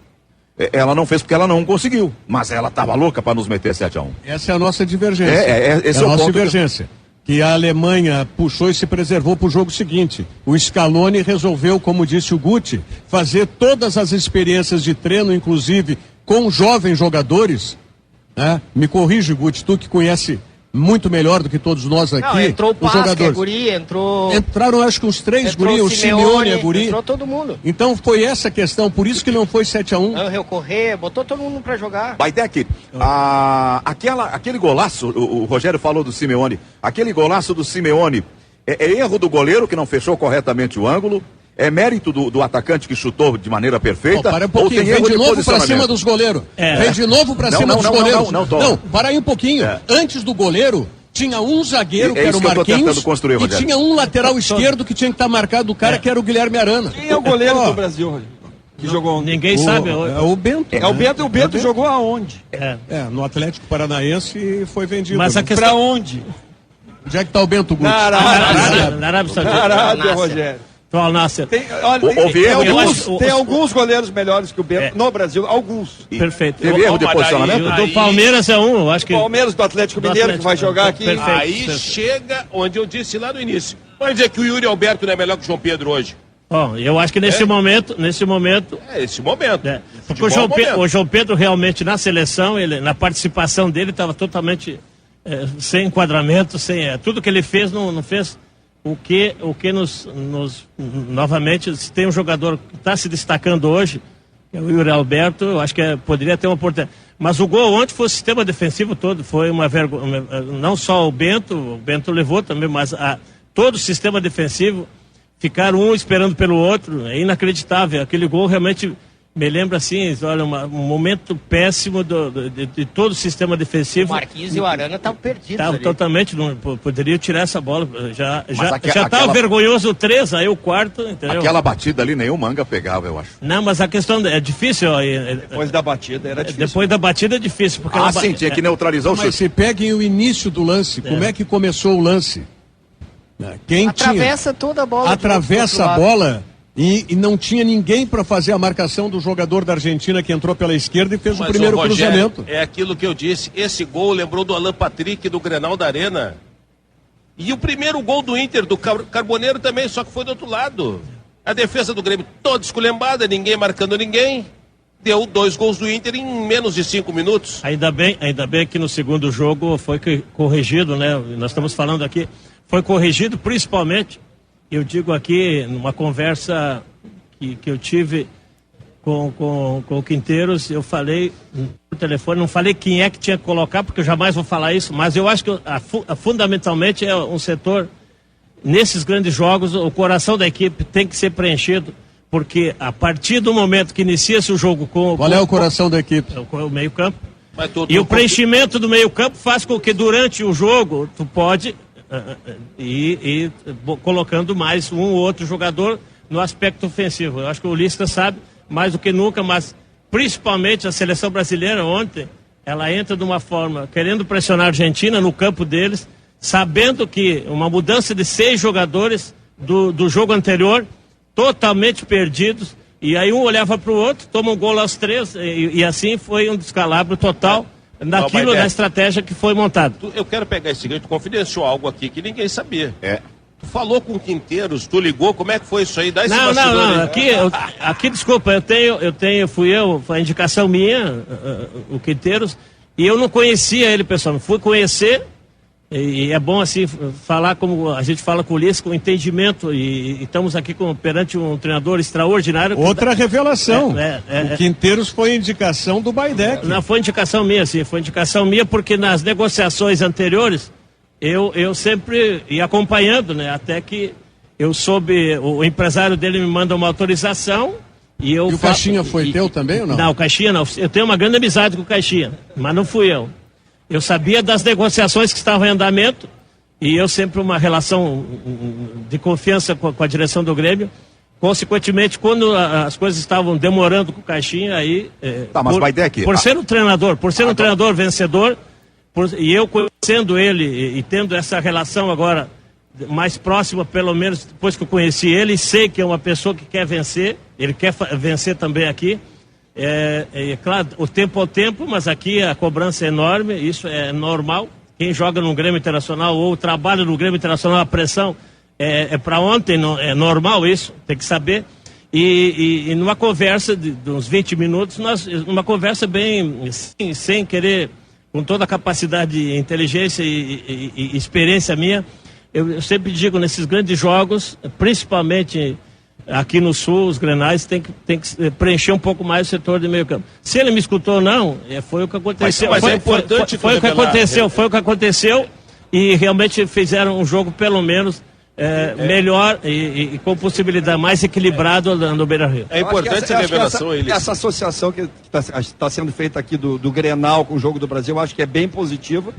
Ela não fez porque ela não conseguiu. Mas ela estava louca para nos meter 7-1. Essa é a nossa divergência. Esse é a nossa ponto divergência. Que a Alemanha puxou e se preservou para o jogo seguinte. O Scaloni resolveu, como disse o Guti, fazer todas as experiências de treino, inclusive com jovens jogadores. Né? Me corrige, Guti, tu que conhece muito melhor do que todos nós aqui. Não, entrou o os Pasca, jogadores. Guri, entrou... Entraram acho que uns 3 entrou guri, o Simeone, a Guri. Entrou todo mundo. Então foi essa questão, por isso que não foi 7-1. Angel Corrêa, botou todo mundo pra jogar. Baidec, aquele golaço, o Rogério falou do Simeone, aquele golaço do Simeone, é erro do goleiro que não fechou corretamente o ângulo, é mérito do atacante que chutou de maneira perfeita, Para um pouquinho, ou tem vem erro de novo pra posicionamento? cima dos goleiros. Vem de novo pra Não, cima não, dos não, goleiros. não, para aí um pouquinho. Antes do goleiro, tinha um zagueiro, que era isso o que eu tô Marquinhos, tentando construir, e Rogério. tinha um lateral esquerdo que tinha que estar marcado do cara, que era o Guilherme Arana. Quem é o goleiro do Brasil, Rogério? Que jogou ontem? Ninguém sabe. É o Bento. É o Bento, e o Bento jogou aonde? No Atlético Paranaense e foi vendido. Mas a né? questão... Pra onde? Onde é que tá o Bento Guti? Na Arábia. Na Arábia Saudita. Arábia, Rogério. Então, Al Nasser. Tem alguns goleiros melhores que o Bento no Brasil, alguns. Perfeito. Teve erro de posicionamento? O do Palmeiras é um, eu acho que... O Palmeiras do Atlético Mineiro, que vai jogar aqui. Perfeito. Aí chega onde eu disse lá no início. Pode dizer que o Yuri Alberto não é melhor que o João Pedro hoje. Bom, eu acho que nesse momento... É esse momento. Porque o João Pedro realmente na seleção, na participação dele, estava totalmente sem enquadramento, tudo que ele fez não fez o que nos novamente, se tem um jogador que está se destacando hoje, que é o Yuri Alberto, eu acho que poderia ter uma oportunidade. Mas o gol ontem foi o sistema defensivo todo, foi uma vergonha, não só o Bento levou também, mas todo o sistema defensivo, ficaram um esperando pelo outro, é inacreditável. Aquele gol realmente me lembra assim, olha, um momento péssimo de todo o sistema defensivo. O Marquinhos e o Arana estavam perdidos. Estavam totalmente, poderiam tirar essa bola. Já aquela... estava vergonhoso o 3, aí o quarto, entendeu? Aquela batida ali nenhum manga pegava, eu acho. Não, mas a questão é difícil. Depois da batida era difícil. Depois da batida é difícil. Porque sim, tinha que neutralizar o chute. Mas se peguem o início do lance, como é que começou o lance? Quem atravessa toda a bola. Atravessa a bola e não tinha ninguém para fazer a marcação do jogador da Argentina que entrou pela esquerda e fez o primeiro cruzamento. É aquilo que eu disse. Esse gol lembrou do Alan Patrick do Grenal da Arena. E o primeiro gol do Inter, do Carboneiro também, só que foi do outro lado. A defesa do Grêmio toda esculhambada, ninguém marcando ninguém. Deu 2 gols do Inter em menos de 5 minutos. Ainda bem que no segundo jogo foi corrigido, né? Nós estamos falando aqui, foi corrigido principalmente, eu digo aqui, numa conversa que eu tive com o Quinteiros, eu falei no telefone, não falei quem é que tinha que colocar, porque eu jamais vou falar isso, mas eu acho que fundamentalmente é um setor, nesses grandes jogos, o coração da equipe tem que ser preenchido, porque a partir do momento que inicia-se o jogo com... Qual é o coração da equipe? O meio-campo. E o preenchimento do meio-campo faz com que durante o jogo tu pode ir colocando mais um ou outro jogador no aspecto ofensivo. Eu acho que o Lisca sabe mais do que nunca, mas principalmente a seleção brasileira ontem, ela entra de uma forma querendo pressionar a Argentina no campo deles, sabendo que uma mudança de 6 jogadores do jogo anterior, totalmente perdidos, e aí um olhava para o outro, toma um gol aos 3, e assim foi um descalabro total na estratégia que foi montada. Eu quero pegar esse seguinte, tu confidenciou algo aqui que ninguém sabia. Tu falou com o Quinteiros, tu ligou, como é que foi isso aí? Dá esse não, aqui desculpa, foi a indicação minha, o Quinteiros, e eu não conhecia ele pessoalmente, fui conhecer, e é bom assim, falar como a gente fala com o Lisca, com entendimento, e estamos aqui perante um treinador extraordinário. Outra revelação, o Quinteiros foi indicação do Baidec. Não, foi indicação minha, sim, foi indicação minha, porque nas negociações anteriores, eu sempre ia acompanhando, né, até que eu soube, o empresário dele me manda uma autorização, e o Caixinha foi teu também ou não? Não, o Caixinha não, eu tenho uma grande amizade com o Caixinha, mas não fui eu. Eu sabia das negociações que estavam em andamento e eu sempre uma relação de confiança com a direção do Grêmio. Consequentemente, quando as coisas estavam demorando com o Caixinha, aí... mas Baidec... Por ser um treinador vencedor, e eu conhecendo ele e tendo essa relação agora mais próxima, pelo menos depois que eu conheci ele, sei que é uma pessoa que quer vencer, ele quer vencer também aqui. Claro, o tempo ao tempo, mas aqui a cobrança é enorme, isso é normal. Quem joga no Grêmio Internacional ou trabalha no Grêmio Internacional, a pressão é para ontem, não, é normal isso, tem que saber. E numa conversa de uns 20 minutos, numa conversa bem, sem querer, com toda a capacidade de inteligência e experiência minha, eu sempre digo, nesses grandes jogos, principalmente aqui no Sul, os Grenais, tem que preencher um pouco mais o setor de meio campo. Se ele me escutou ou não, foi o que aconteceu. Mas é importante foi o que aconteceu e realmente fizeram um jogo pelo menos melhor e com possibilidade mais equilibrado no Beira-Rio. É importante essa revelação, essa associação que está sendo feita aqui do Grenal com o jogo do Brasil, eu acho que é bem positiva,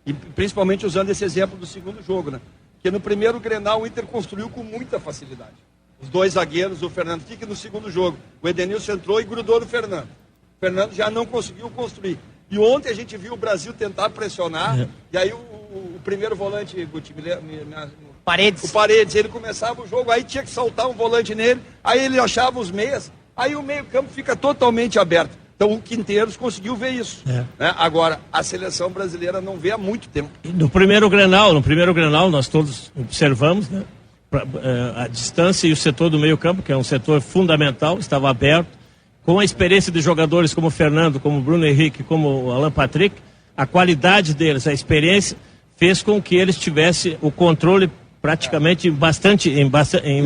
e principalmente usando esse exemplo do segundo jogo, né? Porque no primeiro Grenal o Inter construiu com muita facilidade. Os dois zagueiros, o Fernando Kik, no segundo jogo. O Edenilson entrou e grudou no Fernando. O Fernando já não conseguiu construir. E ontem a gente viu o Brasil tentar pressionar, e aí o primeiro volante, Paredes. O Paredes, ele começava o jogo, aí tinha que saltar um volante nele, aí ele achava os meias, aí o meio-campo fica totalmente aberto. Então o Quinteiros conseguiu ver isso. Né? Agora, a seleção brasileira não vê há muito tempo. No primeiro Grenal, nós todos observamos, né? A distância e o setor do meio-campo, que é um setor fundamental, estava aberto. Com a experiência de jogadores como o Fernando, como o Bruno Henrique, como o Alan Patrick, a qualidade deles, a experiência, fez com que eles tivessem o controle praticamente em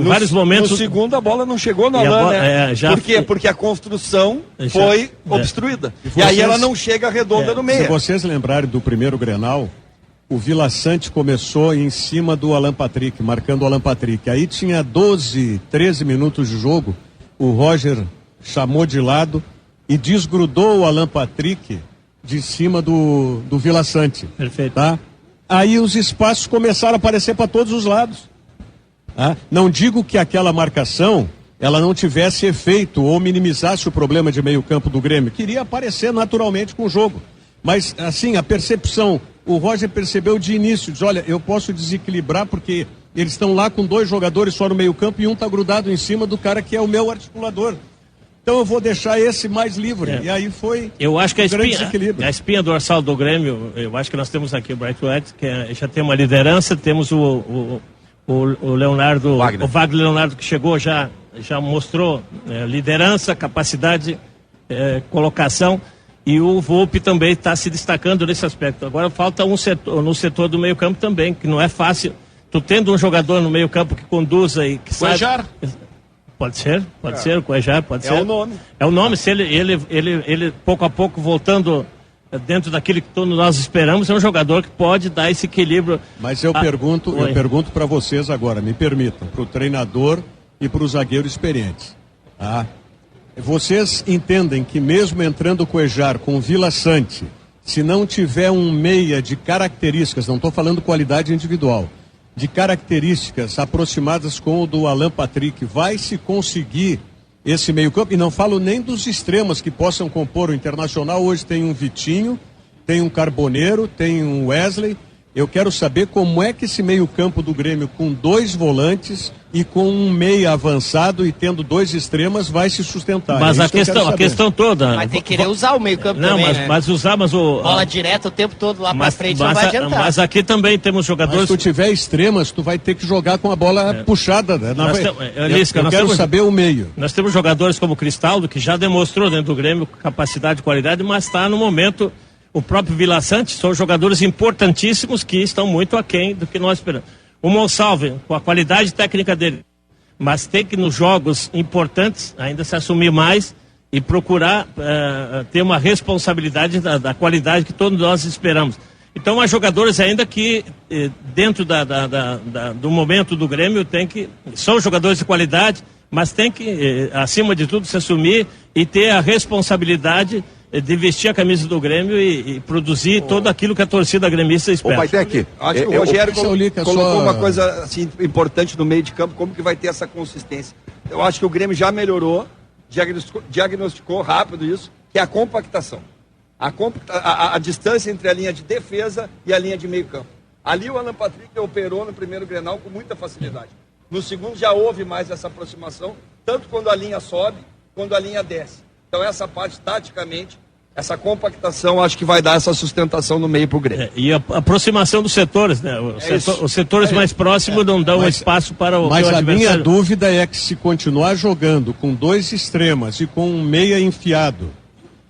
vários momentos. No segundo a bola não chegou no Alan, né? Por quê? Porque a construção foi obstruída. E aí ela não chega redonda no meio. Se vocês lembrarem do primeiro Grenal, o Vila Sante começou em cima do Alan Patrick, marcando o Alan Patrick. Aí tinha 12, 13 minutos de jogo, o Roger chamou de lado e desgrudou o Alan Patrick de cima do Vila Sante. Perfeito. Tá? Aí os espaços começaram a aparecer para todos os lados. Não digo que aquela marcação ela não tivesse efeito ou minimizasse o problema de meio campo do Grêmio. Queria aparecer naturalmente com o jogo. Mas, assim, a percepção, o Roger percebeu de início, diz, olha, eu posso desequilibrar porque eles estão lá com dois jogadores só no meio campo e um está grudado em cima do cara que é o meu articulador. Então eu vou deixar esse mais livre. E aí foi. Eu acho que a espinha dorsal do Grêmio, eu acho que nós temos aqui o Bright White, que já tem uma liderança, temos o Leonardo, o Wagner Leonardo, que chegou, já mostrou liderança, capacidade, colocação, e o Volpi também está se destacando nesse aspecto. Agora falta um setor, no setor do meio campo também, que não é fácil. Tu tendo um jogador no meio campo que conduza e que sabe... Pode ser, o Cuejar, pode ser. É o nome, se ele pouco a pouco voltando dentro daquilo que todos nós esperamos, é um jogador que pode dar esse equilíbrio. Mas eu pergunto para vocês agora, me permitam, para o treinador e para o zagueiro experiente. Vocês entendem que mesmo entrando o Cuejar com o Vila Sante, se não tiver um meia de características, não estou falando qualidade individual, de características aproximadas com o do Alan Patrick, vai se conseguir esse meio campo? E não falo nem dos extremos que possam compor o Internacional. Hoje tem um Vitinho, tem um Carboneiro, tem um Wesley. Eu quero saber como é que esse meio campo do Grêmio, com dois volantes e com um meia avançado e tendo dois extremas, vai se sustentar. Mas a questão toda... Mas tem que querer usar o meio campo também, mas usar, mas o... Bola direta o tempo todo lá pra frente não vai adiantar. Mas aqui também temos jogadores... Mas se tu tiver extremas, tu vai ter que jogar com a bola puxada, né? Eu quero saber o meio. Nós temos jogadores como o Cristaldo, que já demonstrou dentro do Grêmio capacidade e qualidade, mas está no momento... O próprio Vila Sante são jogadores importantíssimos que estão muito aquém do que nós esperamos. O Monsalve, com a qualidade técnica dele, mas tem que nos jogos importantes ainda se assumir mais e procurar ter uma responsabilidade da qualidade que todos nós esperamos. Então há jogadores ainda que dentro do momento do Grêmio são jogadores de qualidade, mas tem que, acima de tudo, se assumir e ter a responsabilidade de vestir a camisa do Grêmio e produzir todo aquilo que a torcida gremista espera. Baidec, acho que o Rogério colocou uma coisa assim, importante no meio de campo, como que vai ter essa consistência. Eu acho que o Grêmio já melhorou, diagnosticou rápido isso, que é a compactação. A distância entre a linha de defesa e a linha de meio campo. Ali o Alan Patrick operou no primeiro Grenal com muita facilidade. No segundo já houve mais essa aproximação, tanto quando a linha sobe, quando a linha desce. Então essa parte, taticamente, essa compactação, acho que vai dar essa sustentação no meio para o Grêmio. E a aproximação dos setores, né? Os setores mais próximos não dão espaço para o Mas a adversário. minha dúvida é que se continuar jogando com 2 extremas e com um meia enfiado,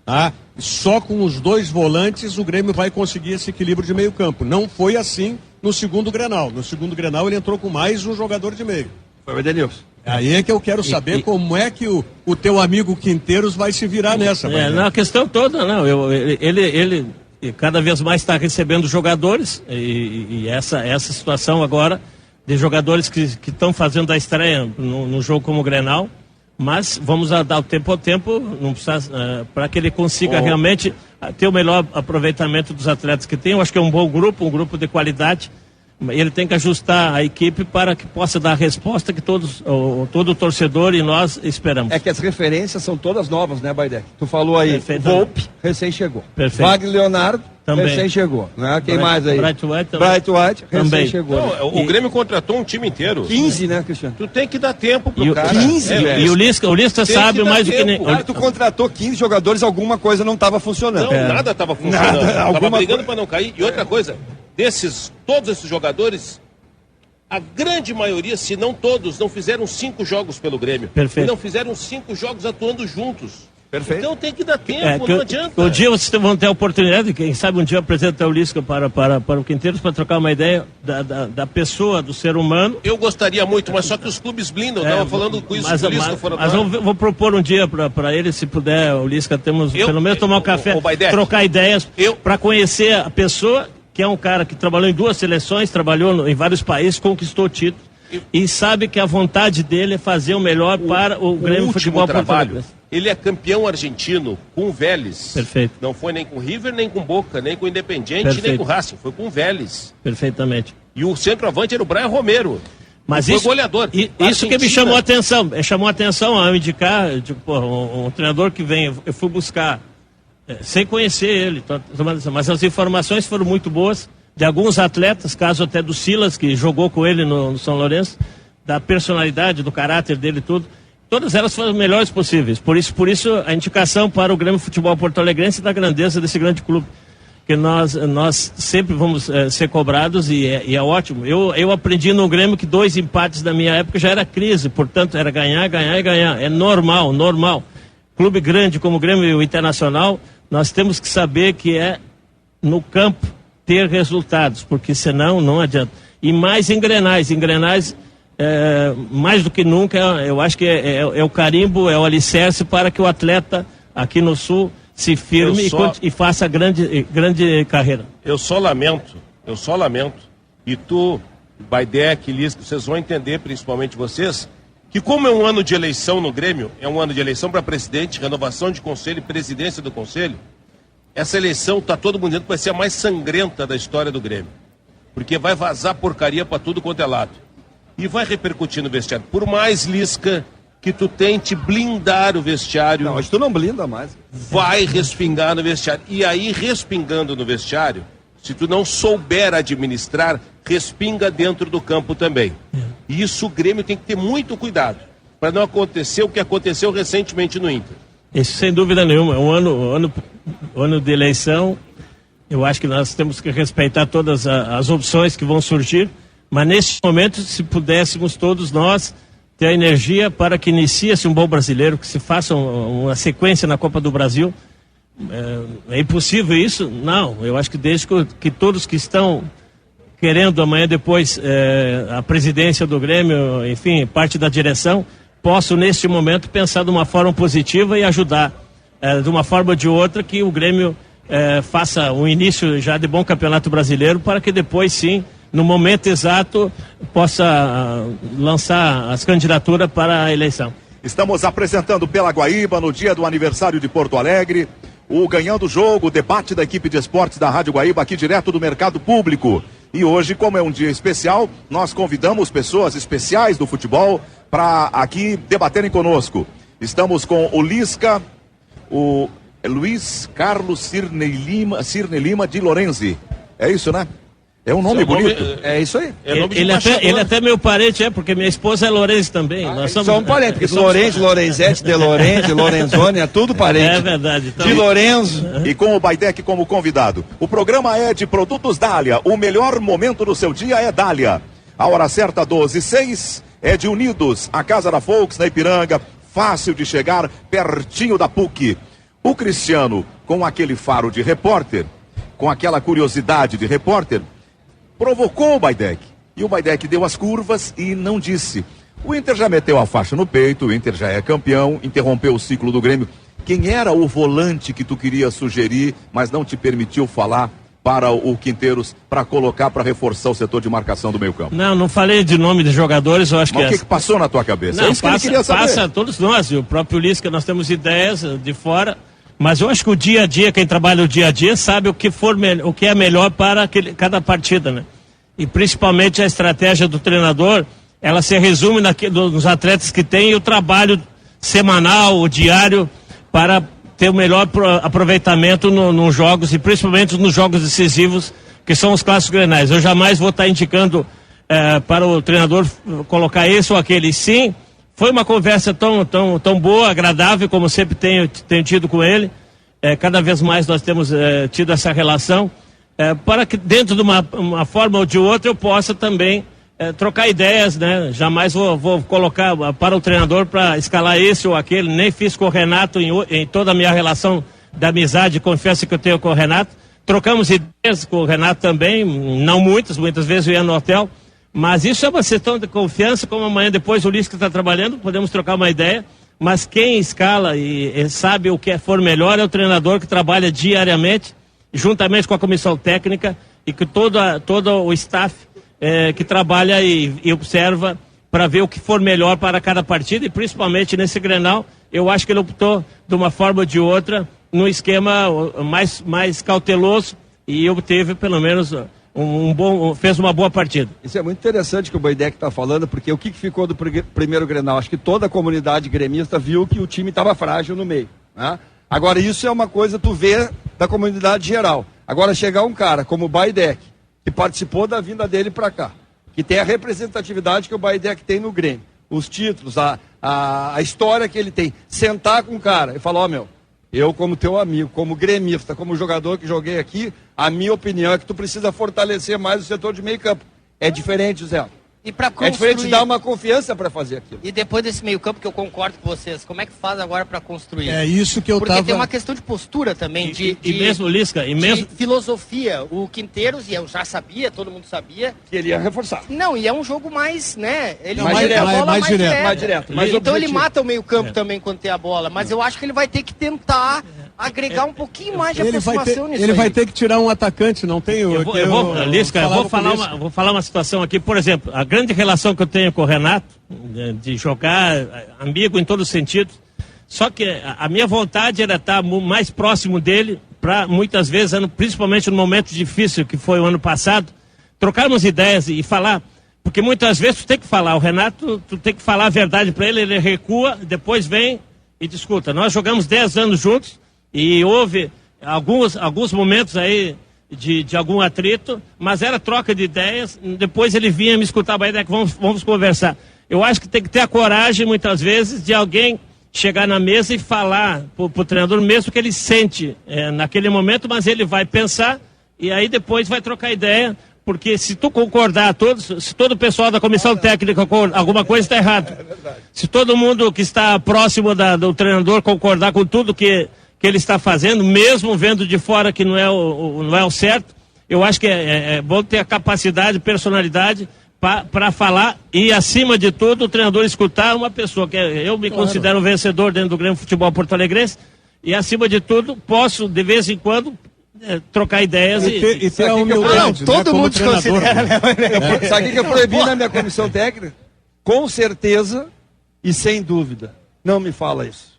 tá? Só com os 2 volantes o Grêmio vai conseguir esse equilíbrio de meio campo. Não foi assim no segundo Grenal. No segundo Grenal ele entrou com mais um jogador de meio. Foi o Edenilson. Aí é que eu quero saber como é que o teu amigo Quinteiros vai se virar nessa. Na questão toda, não. Ele cada vez mais está recebendo jogadores e essa situação agora de jogadores que estão fazendo a estreia no jogo como o Grenal. Mas vamos dar o tempo ao tempo, para que ele consiga realmente ter o melhor aproveitamento dos atletas que tem. Eu acho que é um bom grupo, um grupo de qualidade. Ele tem que ajustar a equipe para que possa dar a resposta que todo torcedor e nós esperamos. É que as referências são todas novas, né, Baidec? Tu falou aí, Volpe, recém chegou. Perfeito. Wagner Leonardo, também. Recém chegou. Né? Quem mais aí? Bright White, recém também. chegou. Não, o Grêmio contratou um time inteiro. 15, né, Cristiano? Tu tem que dar tempo pro cara. 15, E o Lisca sabe mais do que nem... Tu contratou 15 jogadores, alguma coisa não estava funcionando. Não, nada estava funcionando. Tava brigando para não cair. E outra coisa, todos esses jogadores, a grande maioria, se não todos, não fizeram 5 jogos pelo Grêmio. Perfeito. E não fizeram 5 jogos atuando juntos. Perfeito. Então tem que dar tempo, não adianta. Um dia vocês vão ter a oportunidade, quem sabe um dia apresentar o Lisca para o Quinteiros para trocar uma ideia da pessoa, do ser humano. Eu gostaria muito, mas só que os clubes blindam. Eu estava falando com isso com o Lisca fora do ar. Mas vou propor um dia para ele, se puder, o Lisca, pelo menos tomar um café, trocar ideias, para conhecer a pessoa, que é um cara que trabalhou em 2 seleções, trabalhou em vários países, conquistou títulos. E sabe que a vontade dele é fazer o melhor para o Grêmio Futebol Trabalho. Ele é campeão argentino com o Vélez. Perfeito. Não foi nem com o River, nem com o Boca, nem com o Independiente, nem com o Racing. Foi com o Vélez. Perfeitamente. E o centroavante era o Brian Romero. Mas foi goleador. Isso que me chamou a atenção. Chamou a atenção ao indicar um treinador que vem. Eu fui buscar, sem conhecer ele, mas as informações foram muito boas. De alguns atletas, caso até do Silas, que jogou com ele no São Lourenço, da personalidade, do caráter dele e tudo. Todas elas foram as melhores possíveis. Por isso a indicação para o Grêmio Futebol Porto Alegrense da grandeza desse grande clube. Que nós sempre vamos ser cobrados e é ótimo. Eu aprendi no Grêmio que 2 empates na minha época já era crise, portanto era ganhar, ganhar e ganhar. É normal. Clube grande como o Grêmio e o Internacional, nós temos que saber que é no campo ter resultados, porque senão não adianta. E mais engrenais, mais do que nunca, eu acho que é o carimbo, é o alicerce para que o atleta aqui no Sul se firme e faça grande carreira. Eu só lamento, e tu, Baidec, Lisca, vocês vão entender, principalmente vocês, que como é um ano de eleição no Grêmio, é um ano de eleição para presidente, renovação de conselho e presidência do conselho, essa eleição, tá todo mundo dizendo que vai ser a mais sangrenta da história do Grêmio. Porque vai vazar porcaria para tudo quanto é lado. E vai repercutir no vestiário. Por mais, Lisca, que tu tente blindar o vestiário... Não, mas tu não blinda mais. Vai respingar no vestiário. E aí, respingando no vestiário, se tu não souber administrar, respinga dentro do campo também. E isso o Grêmio tem que ter muito cuidado, para não acontecer o que aconteceu recentemente no Inter. Isso sem dúvida nenhuma, ano de eleição, eu acho que nós temos que respeitar todas as opções que vão surgir, mas nesse momento, se pudéssemos todos nós ter a energia para que inicie-se um bom brasileiro, que se faça uma sequência na Copa do Brasil. É impossível isso? Não, eu acho que desde que todos que estão querendo amanhã depois a presidência do Grêmio, enfim, parte da direção, posso neste momento pensar de uma forma positiva e ajudar de uma forma ou de outra que o Grêmio faça um início já de bom campeonato brasileiro para que depois sim, no momento exato, possa lançar as candidaturas para a eleição. Estamos apresentando pela Guaíba no dia do aniversário de Porto Alegre o Ganhando o Jogo, o debate da equipe de esportes da Rádio Guaíba, aqui direto do mercado público. E hoje, como é um dia especial, nós convidamos pessoas especiais do futebol para aqui debaterem conosco. Estamos com o Lisca, o Luiz Carlos Cirne Lima de Lorenzi. É isso, né? É um nome bonito. É isso aí. Ele até meu parente, porque minha esposa é Lorenzi também. Nós somos parentes, porque Lorenzi, Lorenzetti, De Lorenzi, Lorenzoni, é tudo parente. É verdade. Então... De Lorenzo. E com o Baidec como convidado. O programa é de Produtos Dália. O melhor momento do seu dia é Dália. A hora certa, 12h06, é de Unidos, a Casa da Volks, na Ipiranga. Fácil de chegar, pertinho da PUC. O Cristiano, com aquele faro de repórter, com aquela curiosidade de repórter, provocou o Baidec. E o Baidec deu as curvas e não disse. O Inter já meteu a faixa no peito, o Inter já é campeão, interrompeu o ciclo do Grêmio. Quem era o volante que tu queria sugerir, mas não te permitiu falar para o Quinteiros, para colocar, para reforçar o setor de marcação do meio campo? Não falei de nome de jogadores, eu acho mas que... o que passou na tua cabeça? Não, é isso que ele queria saber. Passa todos nós, o próprio Lisca, nós temos ideias de fora... Mas eu acho que o dia a dia, quem trabalha o dia a dia, sabe o que é melhor para cada partida, né? E principalmente a estratégia do treinador, ela se resume nos atletas que tem e o trabalho semanal, o diário, para ter o melhor aproveitamento nos jogos e principalmente nos jogos decisivos, que são os clássicos grenais. Eu jamais vou estar indicando para o treinador colocar esse ou aquele. Sim, foi uma conversa tão boa, agradável, como sempre tenho tido com ele. Cada vez mais nós temos tido essa relação, para que dentro de uma forma ou de outra eu possa também trocar ideias, né? Jamais vou colocar para o treinador para escalar esse ou aquele. Nem fiz com o Renato em toda a minha relação da amizade e confiança que eu tenho com o Renato. Trocamos ideias com o Renato também, não muitas vezes eu ia no hotel. Mas isso é uma questão de confiança, como amanhã depois o Lisca está trabalhando, podemos trocar uma ideia, mas quem escala e sabe o que for melhor é o treinador que trabalha diariamente, juntamente com a comissão técnica e com todo o staff que trabalha e observa para ver o que for melhor para cada partida e principalmente nesse Grenal, eu acho que ele optou de uma forma ou de outra, num esquema mais cauteloso e obteve pelo menos... fez uma boa partida. Isso é muito interessante que o Baidec está falando, porque o que ficou do primeiro Grenal? Acho que toda a comunidade gremista viu que o time estava frágil no meio, né? Agora isso é uma coisa tu vê da comunidade geral. Agora chegar um cara como o Baidec, que participou da vinda dele para cá, que tem a representatividade que o Baidec tem no Grêmio, os títulos, a história que ele tem, sentar com o cara e falar, eu como teu amigo, como gremista, como jogador que joguei aqui, a minha opinião é que tu precisa fortalecer mais o setor de meio campo. É diferente, Zé. E para construir... É diferente dar uma confiança para fazer aquilo. E depois desse meio campo, que eu concordo com vocês, como é que faz agora para construir? É isso que eu Porque tem uma questão de postura também, e mesmo, Lisca, de filosofia. O Quinteiros, e eu já sabia, todo mundo sabia... Que ele ia reforçar. Não, e é um jogo mais, né? Ele mais direto, a bola mais direto. Então objetivo. Ele mata o meio campo também quando tem a bola, mas eu acho que ele vai ter que tentar agregar um pouquinho mais de aproximação nisso. Ele vai ter que tirar um atacante, não tem o... Lisca, eu vou falar uma situação aqui, por exemplo, a grande relação que eu tenho com o Renato, de jogar amigo em todos os sentidos, só que a minha vontade era estar mais próximo dele, para muitas vezes, principalmente no momento difícil que foi o ano passado, trocarmos ideias e falar, porque muitas vezes tu tem que falar, o Renato, tu tem que falar a verdade para ele, ele recua, depois vem e discuta. Nós jogamos 10 anos juntos e houve alguns momentos aí de algum atrito, mas era troca de ideias, depois ele vinha me escutar, Baidec, vamos conversar. Eu acho que tem que ter a coragem, muitas vezes, de alguém chegar na mesa e falar pro treinador, mesmo que ele sente naquele momento, mas ele vai pensar e aí depois vai trocar ideia, porque se tu concordar, se todo o pessoal da comissão técnica, alguma coisa está errado. Se todo mundo que está próximo do treinador concordar com tudo que ele está fazendo, mesmo vendo de fora que não é o certo, eu acho que é bom ter a capacidade, personalidade para falar e, acima de tudo, o treinador escutar uma pessoa que eu me considero um vencedor dentro do Grêmio Futebol Porto Alegrense e, acima de tudo, posso, de vez em quando, trocar ideias e ter a humildade, todo mundo se considera, né? Sabe o que eu proibi na minha comissão técnica? Com certeza e sem dúvida. Não me fala isso.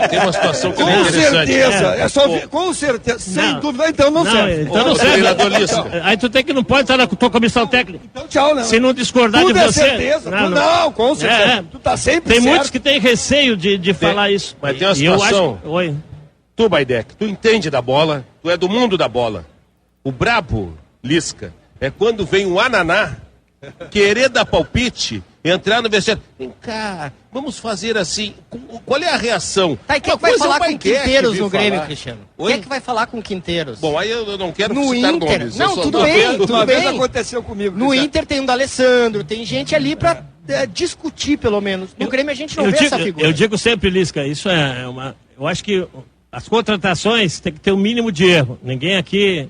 Tem uma situação que é Com interessante. certeza, é só ver, com certeza, sem dúvida, então não serve. Então não serve. Treinador Lisca. Aí tu tem que não pode estar na tua comissão técnica. Então tchau, né? Se não discordar Tudo de é você. certeza. Não, com certeza. Tu tá sempre Tem certo. muitos que têm receio de falar isso. Mas tem uma E eu situação. acho... Oi. Tu, Baidec, tu entende da bola, tu é do mundo da bola. O brabo, Lisca, é quando vem um ananá querer dar palpite, entrar no vestiário. Vem cá, vamos fazer assim. Qual é a reação? Tá, e quem é Uma que vai coisa falar o com o Baidec Quinteiros vir no Grêmio, falar. Cristiano? Oi? Quem é que vai falar com o Quinteiros? Bom, aí eu não quero No citar Inter. nomes. Não, eu só tudo tô bem, vendo. tudo Uma vez bem. aconteceu comigo. No Cristiano. Inter tem o D'Alessandro, tem gente ali pra discutir, pelo menos. No Grêmio a gente não vê essa figura. Eu digo sempre, Lisca, isso é uma... Eu acho que as contratações tem que ter um mínimo de erro. Ninguém aqui...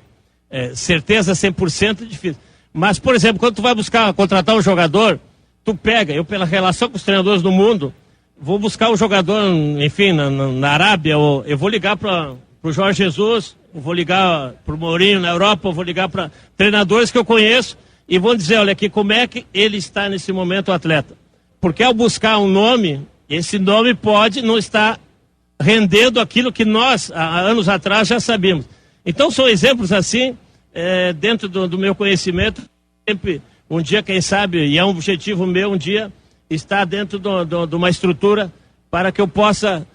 certeza 100% é difícil. Mas, por exemplo, quando tu vai contratar um jogador, tu pega, eu pela relação com os treinadores do mundo, vou buscar um jogador, enfim, na Arábia, ou eu vou ligar para o Jorge Jesus, eu vou ligar para o Mourinho na Europa, eu vou ligar para treinadores que eu conheço e vou dizer, olha aqui, como é que ele está nesse momento, o atleta. Porque ao buscar um nome, esse nome pode não estar rendendo aquilo que nós, há anos atrás, já sabíamos. Então são exemplos assim, dentro do meu conhecimento, sempre um dia, quem sabe, e é um objetivo meu, um dia, estar dentro de uma estrutura para que eu possa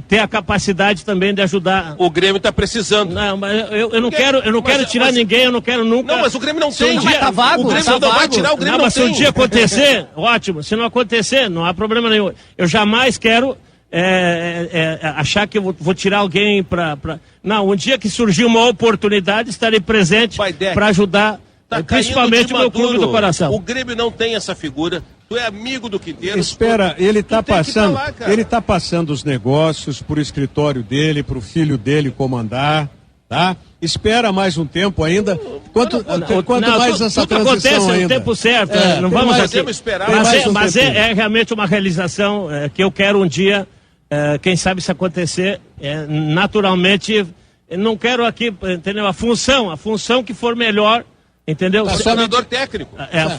ter a capacidade também de ajudar. O Grêmio está precisando. Não, mas eu não quero tirar ninguém, eu não quero nunca. Não, mas o Grêmio não Se um tem. dia- tá vago, o Grêmio tá não vai vago. tirar, o Grêmio não mas se tem. um dia acontecer, ótimo. Se não acontecer, não há problema nenhum. Eu jamais quero achar que eu vou tirar alguém para... Não, um dia que surgir uma oportunidade, estarei presente Baidec, para ajudar, Tá principalmente o caindo meu de maduro. clube do coração. O Grêmio não tem essa figura. Tu é amigo do Quinteiros. Espera, ele está tem que ir pra passando, lá, cara. ele tá passando os negócios pro escritório dele, pro filho dele comandar, tá? Espera mais um tempo ainda. Quanto Não, mais essa tudo transição acontece no ainda? tempo certo, não tem vamos mais- aqui. Podemos esperar. Tem mais um Mas tempinho. é realmente uma realização que eu quero um dia, quem sabe se acontecer, naturalmente, não quero aqui, entendeu? A função que for melhor, entendeu? O treinador técnico.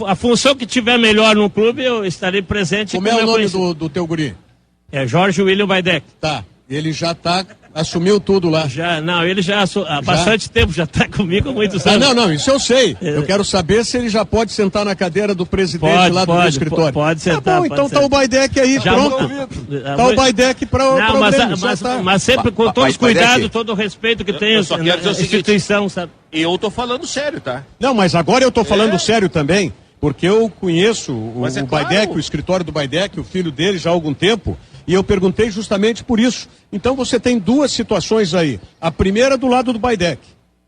A função que tiver melhor no clube, eu estarei presente. Como é o nome do teu guri? É Jorge William Baidec. Tá, ele já assumiu tudo lá. Ele já há bastante tempo, já está comigo há muitos anos. Não, isso eu sei. Eu quero saber se ele já pode sentar na cadeira do presidente lá do escritório. Pode sentar. Tá bom, pode então sentar. tá o Baidec aí, Já pronto. vou- Tá o Baidec para o Não, Grêmio, mas sempre com todos os Baidec. cuidados, todo o respeito que tem eu só quero dizer a o seguinte. instituição, sabe? Eu tô falando sério, tá? Não, mas agora eu tô falando sério também, porque eu conheço o Mas é Baidec, claro. o escritório do Baidec, o filho dele já há algum tempo, e eu perguntei justamente por isso. Então você tem duas situações aí. A primeira do lado do Baidec,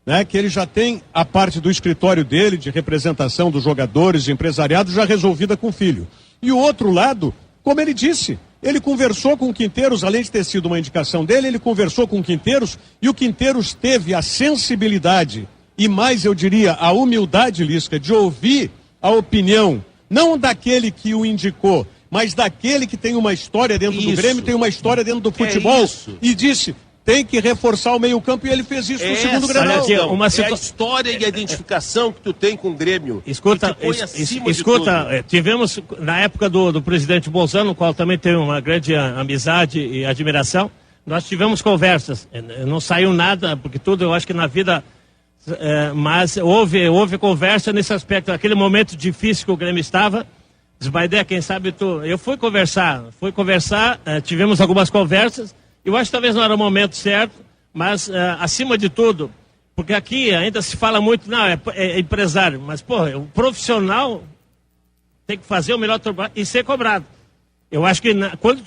né, que ele já tem a parte do escritório dele, de representação dos jogadores, de empresariado, já resolvida com o filho. E o outro lado, como ele disse, ele conversou com o Quinteiros, além de ter sido uma indicação dele, ele conversou com o Quinteiros, e o Quinteiros teve a sensibilidade, e mais eu diria, a humildade, Lisca, de ouvir a opinião, não daquele que o indicou, mas daquele que tem uma história dentro do Isso. Grêmio, tem uma história dentro do futebol, isso. e disse, tem que reforçar o meio-campo, e ele fez isso no segundo Essa, Grenal. olha aqui, Então, uma é a situa- história e a identificação que tu tem com o Grêmio. Escuta, que te põe acima de tudo. tivemos na época do presidente Bolsonaro, no qual também teve uma grande amizade e admiração, nós tivemos conversas. Não saiu nada, porque tudo eu acho que na vida. Mas houve conversa nesse aspecto, aquele momento difícil que o Grêmio estava. Diz, Baidec, quem sabe tu. Eu fui conversar, tivemos algumas conversas. Eu acho que talvez não era o momento certo, mas acima de tudo, porque aqui ainda se fala muito, não, é empresário, mas, porra, o profissional tem que fazer o melhor trabalho e ser cobrado. Eu acho que quando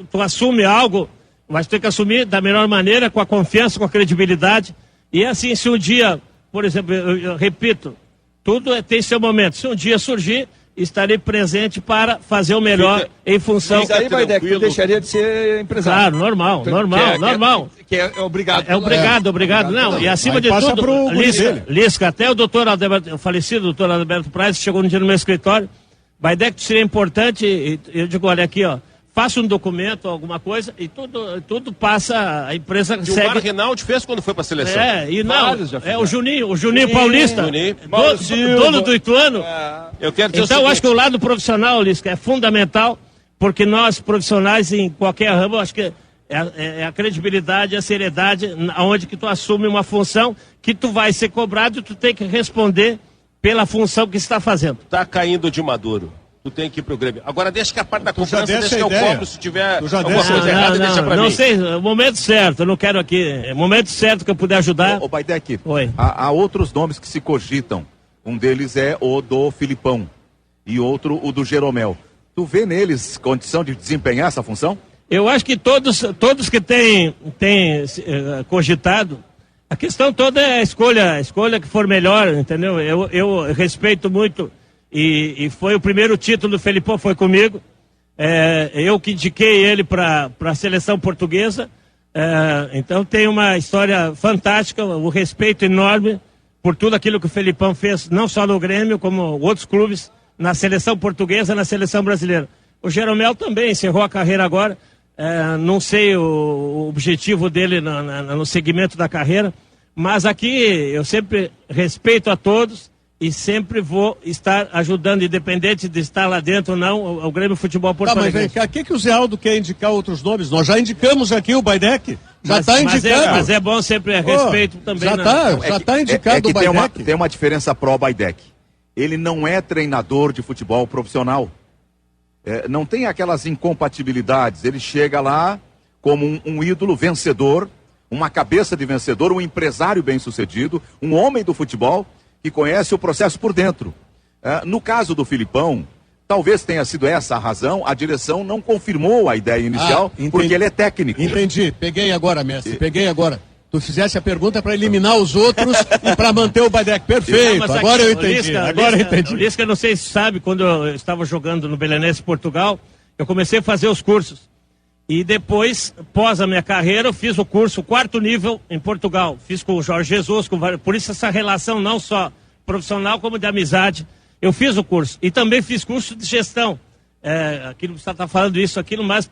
tu assume algo, vai ter que assumir da melhor maneira, com a confiança, com a credibilidade. E assim, se um dia, por exemplo, eu repito, tudo tem seu momento. Se um dia surgir, estarei presente para fazer o melhor em função... Mas aí, Baidec, tu deixaria de ser empresário. Claro, normal. Que é obrigado. Obrigado. Não, e acima de passa tudo, pro guri dele. Lisca, até o doutor Adalberto, o falecido doutor Adalberto Praz, chegou um dia no meu escritório, Baidec, seria importante, e eu digo, olha aqui, ó, faça um documento, alguma coisa, e tudo passa, a empresa E o segue... Mar Rinaldi fez quando foi pra seleção. E não, Vários já fizeram. o Juninho Paulista, Juninho. Mauro Silva. dono do Ituano. Eu quero dizer Então, o eu seguinte, acho que o lado profissional, Lisca, é fundamental, porque nós, profissionais em qualquer ramo, acho que é a credibilidade, a seriedade, onde que tu assume uma função que tu vai ser cobrado e tu tem que responder pela função que está fazendo. Tá caindo de maduro. Tu tem que ir pro Grêmio. Agora deixa que a parte da cobrança, deixa que eu ideia. cobro. Se tiver Tu já alguma coisa errada, deixa pra mim. Não sei, o momento certo, eu não quero aqui. É o momento certo que eu puder ajudar. Ô Baidec, Oi. há outros nomes que se cogitam. Um deles é o do Filipão e outro o do Jeromel. Tu vê neles condição de desempenhar essa função? Eu acho que todos que têm cogitado, a questão toda é a escolha que for melhor, entendeu? Eu respeito muito, e foi o primeiro título do Felipão, foi comigo. Eu que indiquei ele para a seleção portuguesa. Então tem uma história fantástica, um respeito enorme por tudo aquilo que o Felipão fez, não só no Grêmio, como outros clubes, na seleção portuguesa, na seleção brasileira. O Jeromel também encerrou a carreira agora. Não sei o objetivo dele no segmento da carreira, mas aqui eu sempre respeito a todos e sempre vou estar ajudando, independente de estar lá dentro ou não, o Grêmio Futebol Porto Alegre. Mas vem cá, que o Zé Aldo quer indicar outros nomes? Nós já indicamos aqui o Baidec, já está indicando. Mas é bom sempre respeito também. Já está indicado o Baidec. Tem uma diferença pro Baidec. Ele não é treinador de futebol profissional. Não tem aquelas incompatibilidades. Ele chega lá como um ídolo vencedor, uma cabeça de vencedor, um empresário bem-sucedido, um homem do futebol que conhece o processo por dentro. No caso do Filipão, talvez tenha sido essa a razão, a direção não confirmou a ideia inicial, porque ele é técnico. Entendi, peguei agora, mestre, peguei agora. Tu fizesse a pergunta para eliminar os outros e para manter o Baidec. Perfeito, agora eu entendi. O Lisca, não sei se sabe, quando eu estava jogando no Belenenses, Portugal, eu comecei a fazer os cursos. E depois, pós a minha carreira, eu fiz o curso, o 4º nível em Portugal. Fiz com o Jorge Jesus, por isso essa relação não só profissional como de amizade. Eu fiz o curso. E também fiz curso de gestão. Aquilo que você está falando isso, aquilo, mas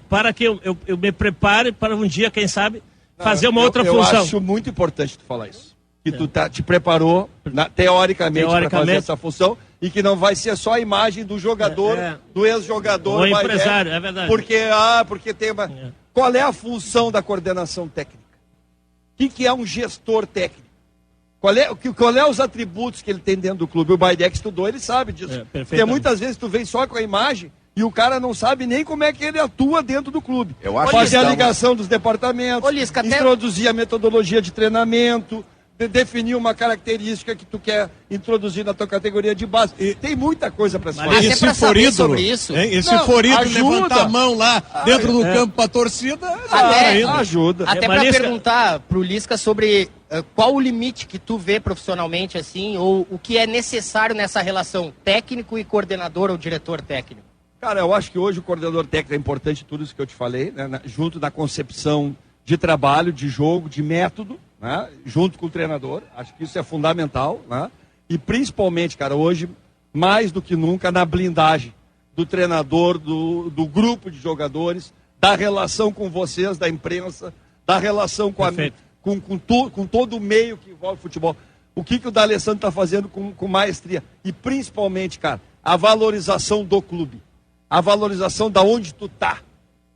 para que eu me prepare para um dia, quem sabe, fazer uma outra função. Eu acho muito importante tu falar isso. Que tu te preparou, teoricamente, para fazer essa função, e que não vai ser só a imagem do jogador, do ex-jogador. O empresário, é verdade. Porque tem uma... Qual é a função da coordenação técnica? O que é um gestor técnico? Qual é os atributos que ele tem dentro do clube? O Baidec estudou, ele sabe disso. Porque muitas vezes tu vem só com a imagem e o cara não sabe nem como é que ele atua dentro do clube. Fazer a ligação dos departamentos, introduzir a metodologia de treinamento, definir uma característica que tu quer introduzir na tua categoria de base. Tem muita coisa para se fazer. E se for ídolo, e se for ídolo, levantar a mão lá dentro do campo para a torcida, ajuda. Até para perguntar pro Lisca sobre qual o limite que tu vê profissionalmente, assim, ou o que é necessário nessa relação técnico e coordenador ou diretor técnico. Cara, eu acho que hoje o coordenador técnico é importante, tudo isso que eu te falei, né, junto da concepção de trabalho, de jogo, de método, né, junto com o treinador. Acho que isso é fundamental, né, e principalmente, cara, hoje, mais do que nunca, na blindagem do treinador, do grupo de jogadores, da relação com vocês, da imprensa, da relação com todo o meio que envolve o futebol. O que o D'Alessandro está fazendo com maestria. E principalmente, cara, a valorização do clube. A valorização da onde tu tá,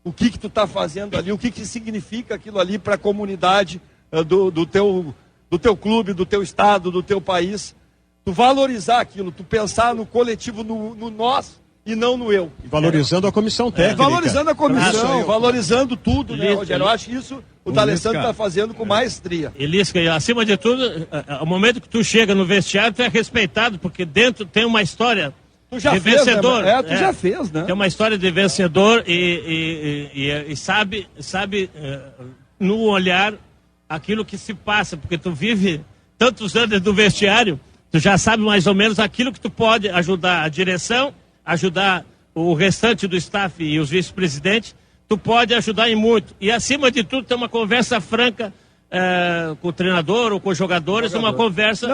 o que tu tá fazendo ali, o que significa aquilo ali para a comunidade do teu clube, do teu estado, do teu país. Tu valorizar aquilo, tu pensar no coletivo, no nós e não no eu. E valorizando a comissão técnica. Valorizando a comissão, valorizando tudo, né, Rogério? Eu acho que isso o D'Alessandro está fazendo com maestria. E Lisca, acima de tudo, ao momento que tu chega no vestiário, tu é respeitado, porque dentro tem uma história... Tu já de fez, vencedor. Né? Tu já fez, né? Tem uma história de vencedor e sabe no olhar aquilo que se passa, porque tu vive tantos anos do vestiário, tu já sabe mais ou menos aquilo que tu pode ajudar a direção, ajudar o restante do staff e os vice-presidentes, tu pode ajudar em muito. E acima de tudo, tem uma conversa franca com o treinador ou com os jogadores, uma conversa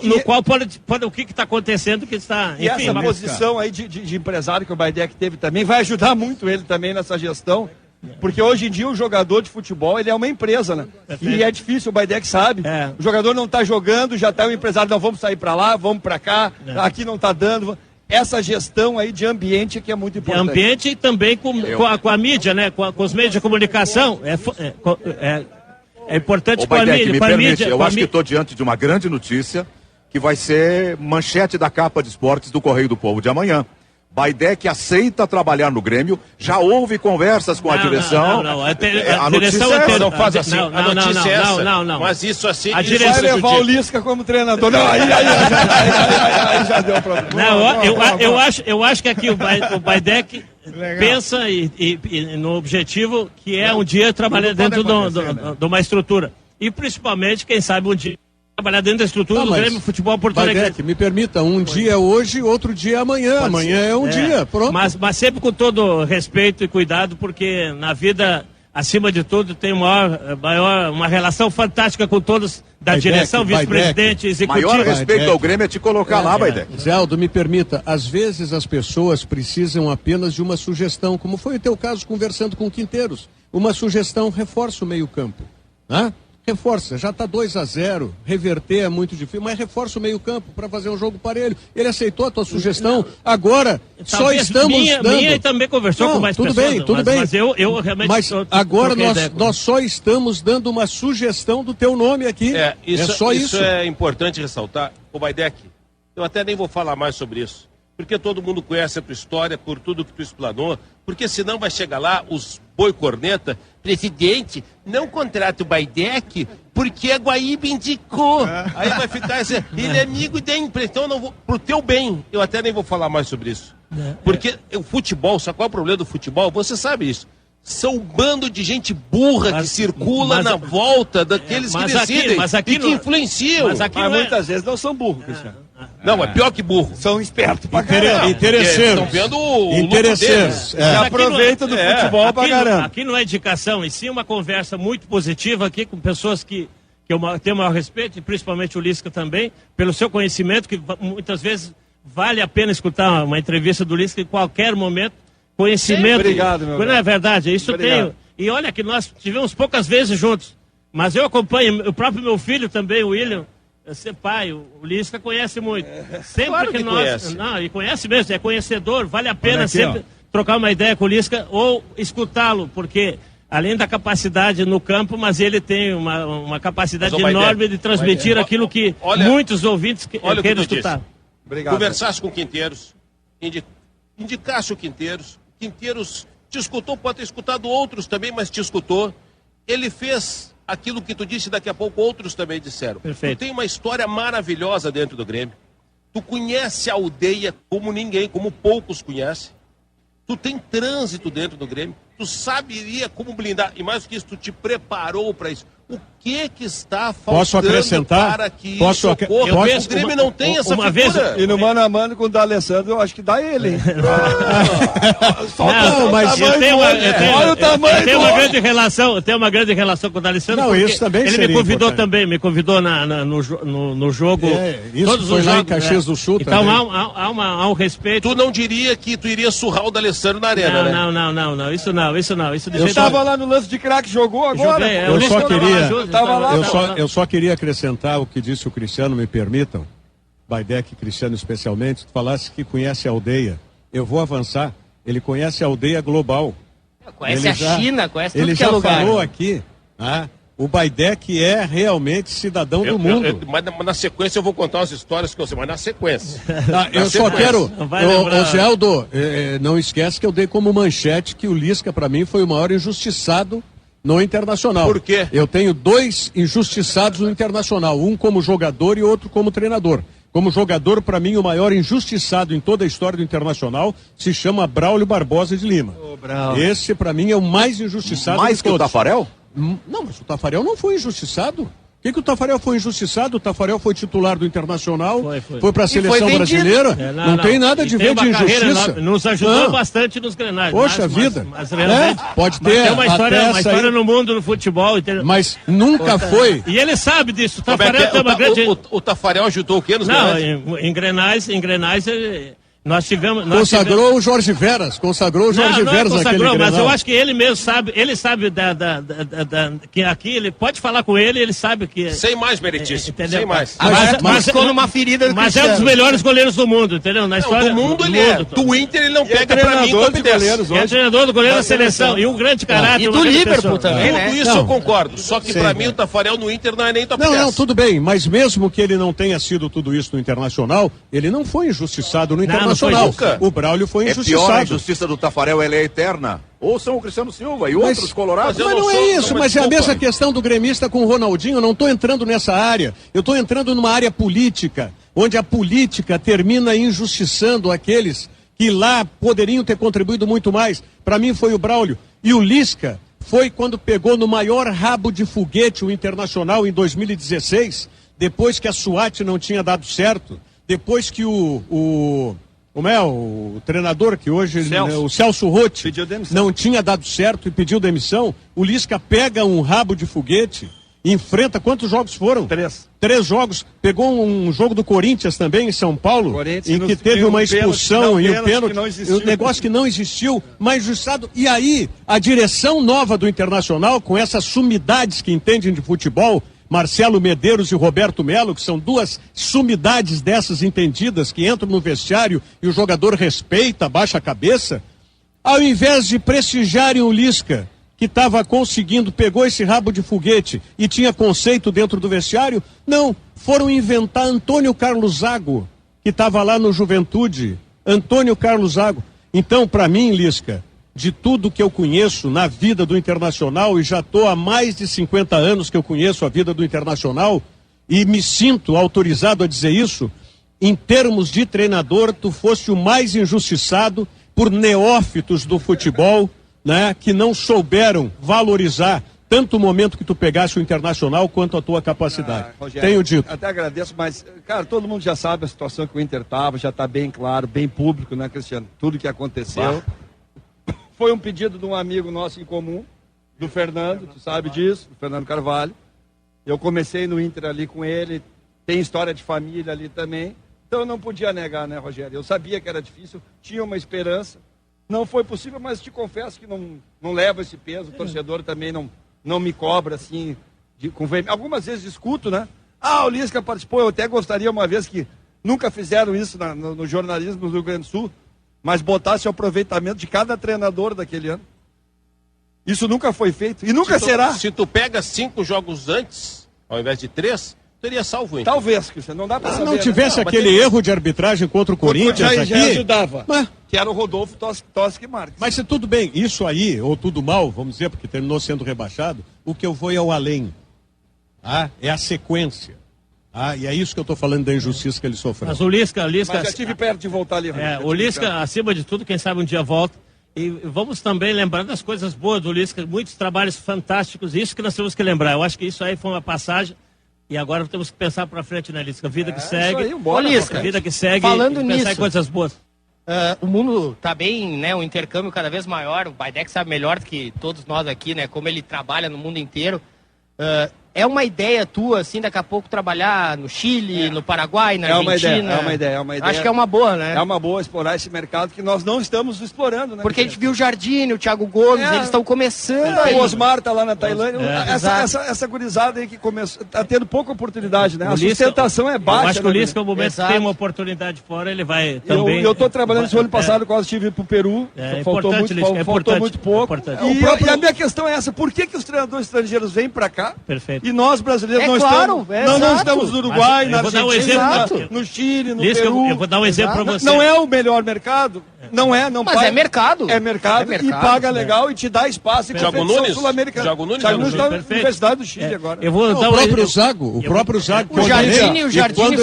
no qual pode o que está acontecendo, que está... E enfim, essa posição aí de empresário que o Baidec teve também vai ajudar muito ele também nessa gestão, porque hoje em dia o jogador de futebol, ele é uma empresa, né? E é difícil, o Baidec sabe. O jogador não está jogando, já está o empresário, não, vamos sair para lá, vamos para cá, aqui não está dando... essa gestão aí de ambiente que é muito importante. De ambiente e também com a mídia, né? Com os meios de comunicação. É importante com a mídia. Me permite, eu acho que estou diante de uma grande notícia que vai ser manchete da capa de esportes do Correio do Povo de amanhã. Baidec aceita trabalhar no Grêmio, já houve conversas com a direção. A direção direção é não faz assim, a notícia é essa. Não. Mas isso assim... A isso direção Vai levar o Lisca como treinador. Não, aí já deu problema. Não, eu acho que aqui o Baidec pensa no objetivo que é um dia trabalhar dentro de uma estrutura. E principalmente, quem sabe, um dia trabalhar dentro da estrutura do Grêmio Futebol Porto Alegre. Baidec, me permita, um dia é hoje, outro dia é amanhã. Amanhã é um dia, pronto. Mas sempre com todo respeito e cuidado, porque na vida, acima de tudo, tem uma relação fantástica com todos da direção, vice-presidente, executivo. Maior respeito ao Grêmio é te colocar lá, Baidec. Zé Aldo, me permita, às vezes as pessoas precisam apenas de uma sugestão, como foi o teu caso conversando com o Quinteiros. Uma sugestão reforça o meio-campo. Né? Reforça, já está 2-0, reverter é muito difícil, mas reforça o meio-campo para fazer um jogo parelho. Ele aceitou a tua sugestão, agora só estamos dando. Minha também conversou com mais tudo pessoas. Tudo bem. Mas eu realmente... Mas agora nós só estamos dando uma sugestão do teu nome aqui. Isso é importante ressaltar. Ô Baidec, eu até nem vou falar mais sobre isso. Porque todo mundo conhece a tua história, por tudo que tu explanou, porque senão vai chegar lá os boi corneta, presidente, não contrata o Baidec porque a Guaíba indicou. Aí vai ficar assim, ele é amigo da imprensa, então eu não vou, pro teu bem, eu até nem vou falar mais sobre isso. Porque o futebol, sabe qual é o problema do futebol? Você sabe isso. São um bando de gente burra que circula na volta daqueles que decidem e que influenciam. Mas muitas vezes não são burros, Cristiano. Não, é pior que burro. São espertos pra caramba. Interesseiros. Estão vendo o lucro deles. Aproveita do futebol pra caramba. Aqui não é indicação, e sim uma conversa muito positiva aqui com pessoas que eu tenho o maior respeito, e principalmente o Lisca também, pelo seu conhecimento, que muitas vezes vale a pena escutar uma entrevista do Lisca em qualquer momento. Conhecimento. Obrigado, meu Não é verdade? Isso tenho. E olha que nós tivemos poucas vezes juntos, mas eu acompanho, o próprio meu filho também, o William, ser pai, o Lisca conhece muito. Sempre claro que nós. Conhece. Não, ele conhece mesmo, é conhecedor, vale a pena sempre trocar uma ideia com o Lisca ou escutá-lo, porque além da capacidade no campo, mas ele tem uma capacidade enorme de transmitir aquilo que muitos ouvintes querem escutar. Obrigado. Conversasse com o Quinteiros, indicasse o Quinteiros te escutou, pode ter escutado outros também, mas te escutou. Ele fez aquilo que tu disse, daqui a pouco outros também disseram. Perfeito. Tu tem uma história maravilhosa dentro do Grêmio. Tu conhece a aldeia como ninguém, como poucos conhecem. Tu tem trânsito dentro do Grêmio. Tu saberia como blindar. E mais do que isso, tu te preparou para isso. O que está faltando Posso acrescentar? Para que Posso isso ocorra? O Grêmio não tem essa figura. Vez, e no mano a mano com o D'Alessandro, eu acho que dá ele, hein? Olha o tamanho. Eu tenho uma grande relação com o D'Alessandro. Não, isso também ele me convidou também, no jogo. Isso todos foi os lá jogos, em Caxias do Sul então também. há um respeito. Tu não diria que tu iria surrar o D'Alessandro na arena, né? Não, isso não. Isso eu estava lá no lance de craque, jogou agora. Eu só queria acrescentar o que disse o Cristiano, me permitam, Baidec e Cristiano especialmente, tu falasse que conhece a aldeia. Eu vou avançar, ele conhece a aldeia global. Conhece a China, conhece tudo ele que é lugar. Ele já falou aqui, o Baidec é realmente cidadão do mundo. Mas na sequência eu vou contar umas histórias que eu sei, mas na sequência. Eu só quero, Zé Aldo, não esquece que eu dei como manchete que o Lisca para mim foi o maior injustiçado no Internacional. Por quê? Eu tenho 2 injustiçados no Internacional, um como jogador e outro como treinador. Como jogador, para mim, o maior injustiçado em toda a história do Internacional se chama Braulio Barbosa de Lima. Esse, para mim, é o mais injustiçado mais de que todos. O Tafarel? Não, mas o Tafarel não foi injustiçado. Por que o Tafarel foi injustiçado? O Tafarel foi titular do Internacional, foi para a seleção brasileira. Não tem nada de ver de injustiça. Nos ajudou bastante nos Grenais. Poxa vida. Mas realmente, pode ter tem uma história no mundo do futebol. Mas nunca foi. E ele sabe disso. O Tafarel tem uma grande... O Tafarel ajudou o quê nos Grenais? Não, em Grenais Nós tivemos... Consagrou o Jorge Veras, consagrou o Jorge Veras naquele Grenal. Mas eu acho que ele mesmo sabe, que aqui, ele pode falar com ele sabe que... Sem mais, Meritíssimo, sem mais. Mas ficou numa ferida do Mas é um dos melhores goleiros do mundo, entendeu? Na história do mundo ele é. Do Inter ele não pega pra mim competência. É treinador do goleiro da seleção e um grande caráter. E do Liverpool também, né? Tudo isso eu concordo, só que pra mim o Tafarel no Inter não é nem top 10. Não, tudo bem, mas mesmo que ele não tenha sido tudo isso no Internacional, ele não foi injustiçado no Internacional. O Braulio foi injustiçado. Pior, a injustiça do Tafarel, ela é eterna. Ouçam o Cristiano Silva e outros colorados. Mas não é isso, mas é a mesma questão do gremista com o Ronaldinho. Eu não estou entrando nessa área. Eu estou entrando numa área política, onde a política termina injustiçando aqueles que lá poderiam ter contribuído muito mais. Para mim foi o Braulio. E o Lisca foi quando pegou no maior rabo de foguete o Internacional em 2016, depois que a SWAT não tinha dado certo, depois que o treinador que hoje, o Celso Rotti, não tinha dado certo e pediu demissão. O Lisca pega um rabo de foguete, enfrenta, quantos jogos foram? 3 jogos. Pegou um jogo do Corinthians também em São Paulo, em que teve uma expulsão e o pênalti, o negócio que não existiu, mas injustiçado. E aí, a direção nova do Internacional, com essas sumidades que entendem de futebol, Marcelo Medeiros e Roberto Melo, que são duas sumidades dessas entendidas, que entram no vestiário e o jogador respeita, baixa a cabeça, ao invés de prestigiarem o Lisca, que estava conseguindo, pegou esse rabo de foguete e tinha conceito dentro do vestiário, não, foram inventar Antônio Carlos Zago, que estava lá no Juventude, Antônio Carlos Zago. Então, para mim, Lisca, de tudo que eu conheço na vida do Internacional, e já estou há mais de 50 anos que eu conheço a vida do Internacional, e me sinto autorizado a dizer isso, em termos de treinador, tu foste o mais injustiçado por neófitos do futebol, né, que não souberam valorizar tanto o momento que tu pegaste o Internacional quanto a tua capacidade. Rogério, tenho dito. Até agradeço, mas, cara, todo mundo já sabe a situação que o Inter estava, já está bem claro, bem público, né, Cristiano? Tudo que aconteceu. Foi um pedido de um amigo nosso em comum, do Fernando, tu sabe disso, do Fernando Carvalho. Eu comecei no Inter ali com ele, tem história de família ali também. Então eu não podia negar, né, Rogério? Eu sabia que era difícil, tinha uma esperança. Não foi possível, mas te confesso que não levo esse peso. O torcedor também não me cobra, assim, algumas vezes discuto, né? O Lisca participou, eu até gostaria uma vez que nunca fizeram isso no jornalismo do Rio Grande do Sul, mas botasse o aproveitamento de cada treinador daquele ano. Isso nunca foi feito e nunca será. Se tu pega 5 jogos antes, ao invés de 3, teria salvo o Inter. Talvez, Cristiano, não dá pra saber. Se não tivesse aquele erro de arbitragem contra o Corinthians aqui... Já ajudava. Que era o Rodolfo Toschi Marques. Mas se tudo bem, isso aí, ou tudo mal, vamos dizer, porque terminou sendo rebaixado, o que eu vou é ao além. É a sequência. E é isso que eu estou falando da injustiça que ele sofreu. Mas o Lisca... Mas já estive perto de voltar ali. O Lisca, acima de tudo, quem sabe um dia volta. E vamos também lembrar das coisas boas do Lisca, muitos trabalhos fantásticos, isso que nós temos que lembrar. Eu acho que isso aí foi uma passagem, e agora temos que pensar para frente, né, Lisca? Vida que segue. Lisca, vida que segue, falando e nisso, pensar em coisas boas. O mundo tá bem, né, um intercâmbio cada vez maior, o Baidec sabe melhor do que todos nós aqui, né, como ele trabalha no mundo inteiro. É uma ideia tua, assim, daqui a pouco trabalhar no Chile, no Paraguai, na Argentina? É uma ideia. Acho que é uma boa, né? É uma boa explorar esse mercado que nós não estamos explorando, né? Porque a gente viu o Jardine, o Thiago Gomes, eles estão começando. O Osmar tá lá na Tailândia. Essa gurizada aí que começou, tá tendo pouca oportunidade, né? A sustentação é baixa. Eu acho que o Lisca, no momento que tem uma oportunidade fora, ele vai também... Eu tô trabalhando esse ano passado, quase estive pro Peru. Faltou muito pouco. E a minha questão é essa, por que os treinadores estrangeiros vêm pra cá? Perfeito. E nós, brasileiros, não estamos no Uruguai, na Argentina, no Chile, no Peru. Eu vou dar um exemplo para você. Não é o melhor mercado? Não Mas paga. É mercado. É mercado e paga legal e te dá espaço. Thiago Nunes? Thiago Nunes está na Universidade do Chile agora. Eu vou dar o próprio Zago. O Jardine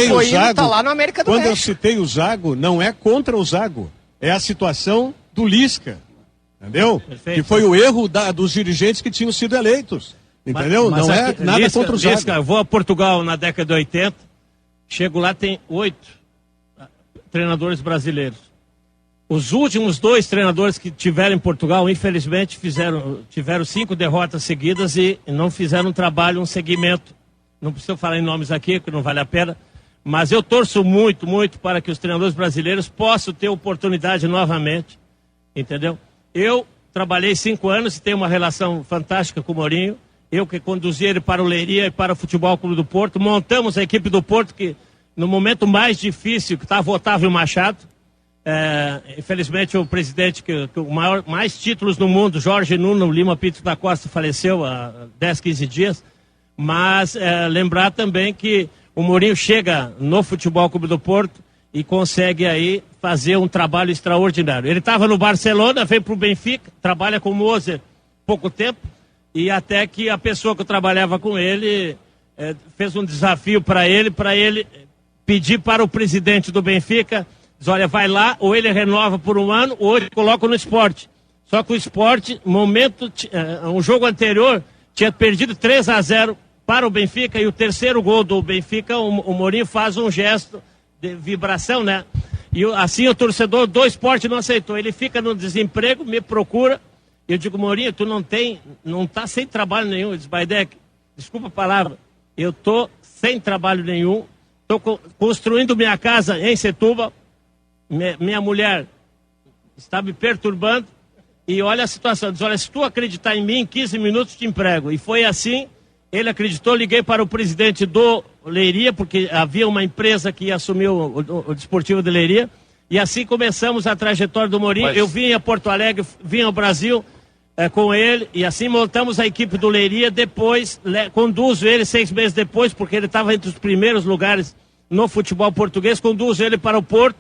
foi indo, tá lá no América do México. Quando eu citei o Zago, não é contra o Zago. É a situação do Lisca. Entendeu? Que foi o erro dos dirigentes que tinham sido eleitos. Entendeu? Mas não é nada contra o Zago. Eu vou a Portugal na década de 80, chego lá, tem 8 treinadores brasileiros. Os últimos 2 treinadores que tiveram em Portugal, infelizmente, tiveram 5 derrotas seguidas e não fizeram um trabalho, um segmento. Não preciso falar em nomes aqui, porque não vale a pena. Mas eu torço muito, muito para que os treinadores brasileiros possam ter oportunidade novamente, entendeu? Eu trabalhei 5 anos e tenho uma relação fantástica com o Mourinho. Eu que conduzi ele para o Leiria e para o Futebol Clube do Porto. Montamos a equipe do Porto que, no momento mais difícil, que estava o Otávio Machado. Infelizmente o presidente que o mais títulos no mundo, Jorge Nuno Lima Pinto da Costa, faleceu há 10, 15 dias. Mas lembrar também que o Mourinho chega no Futebol Clube do Porto e consegue aí fazer um trabalho extraordinário. Ele estava no Barcelona, veio para o Benfica, trabalha com o Moser pouco tempo, e até que a pessoa que trabalhava com ele fez um desafio para ele pedir para o presidente do Benfica, diz, olha, vai lá, ou ele renova por 1 ano, ou ele coloca no Sport. Só que o Sport, um jogo anterior, tinha perdido 3-0 para o Benfica, e o terceiro gol do Benfica, o Mourinho faz um gesto de vibração, né? E assim o torcedor do Sport não aceitou. Ele fica no desemprego, me procura, e eu digo, Mourinho, tu não tá sem trabalho nenhum. Ele diz, Baidec, desculpa a palavra, eu tô sem trabalho nenhum, tô construindo minha casa em Setúbal, minha mulher está me perturbando, e olha a situação, diz, olha, se tu acreditar em mim, em 15 minutos te emprego. E foi assim. Ele acreditou, liguei para o presidente do Leiria, porque havia uma empresa que ia assumir o Desportivo de Leiria, e assim começamos a trajetória do Mourinho. Eu vim a Porto Alegre, vim ao Brasil com ele, e assim montamos a equipe do Leiria. Depois, conduzo ele 6 meses depois, porque ele estava entre os primeiros lugares no futebol português, conduzo ele para o Porto,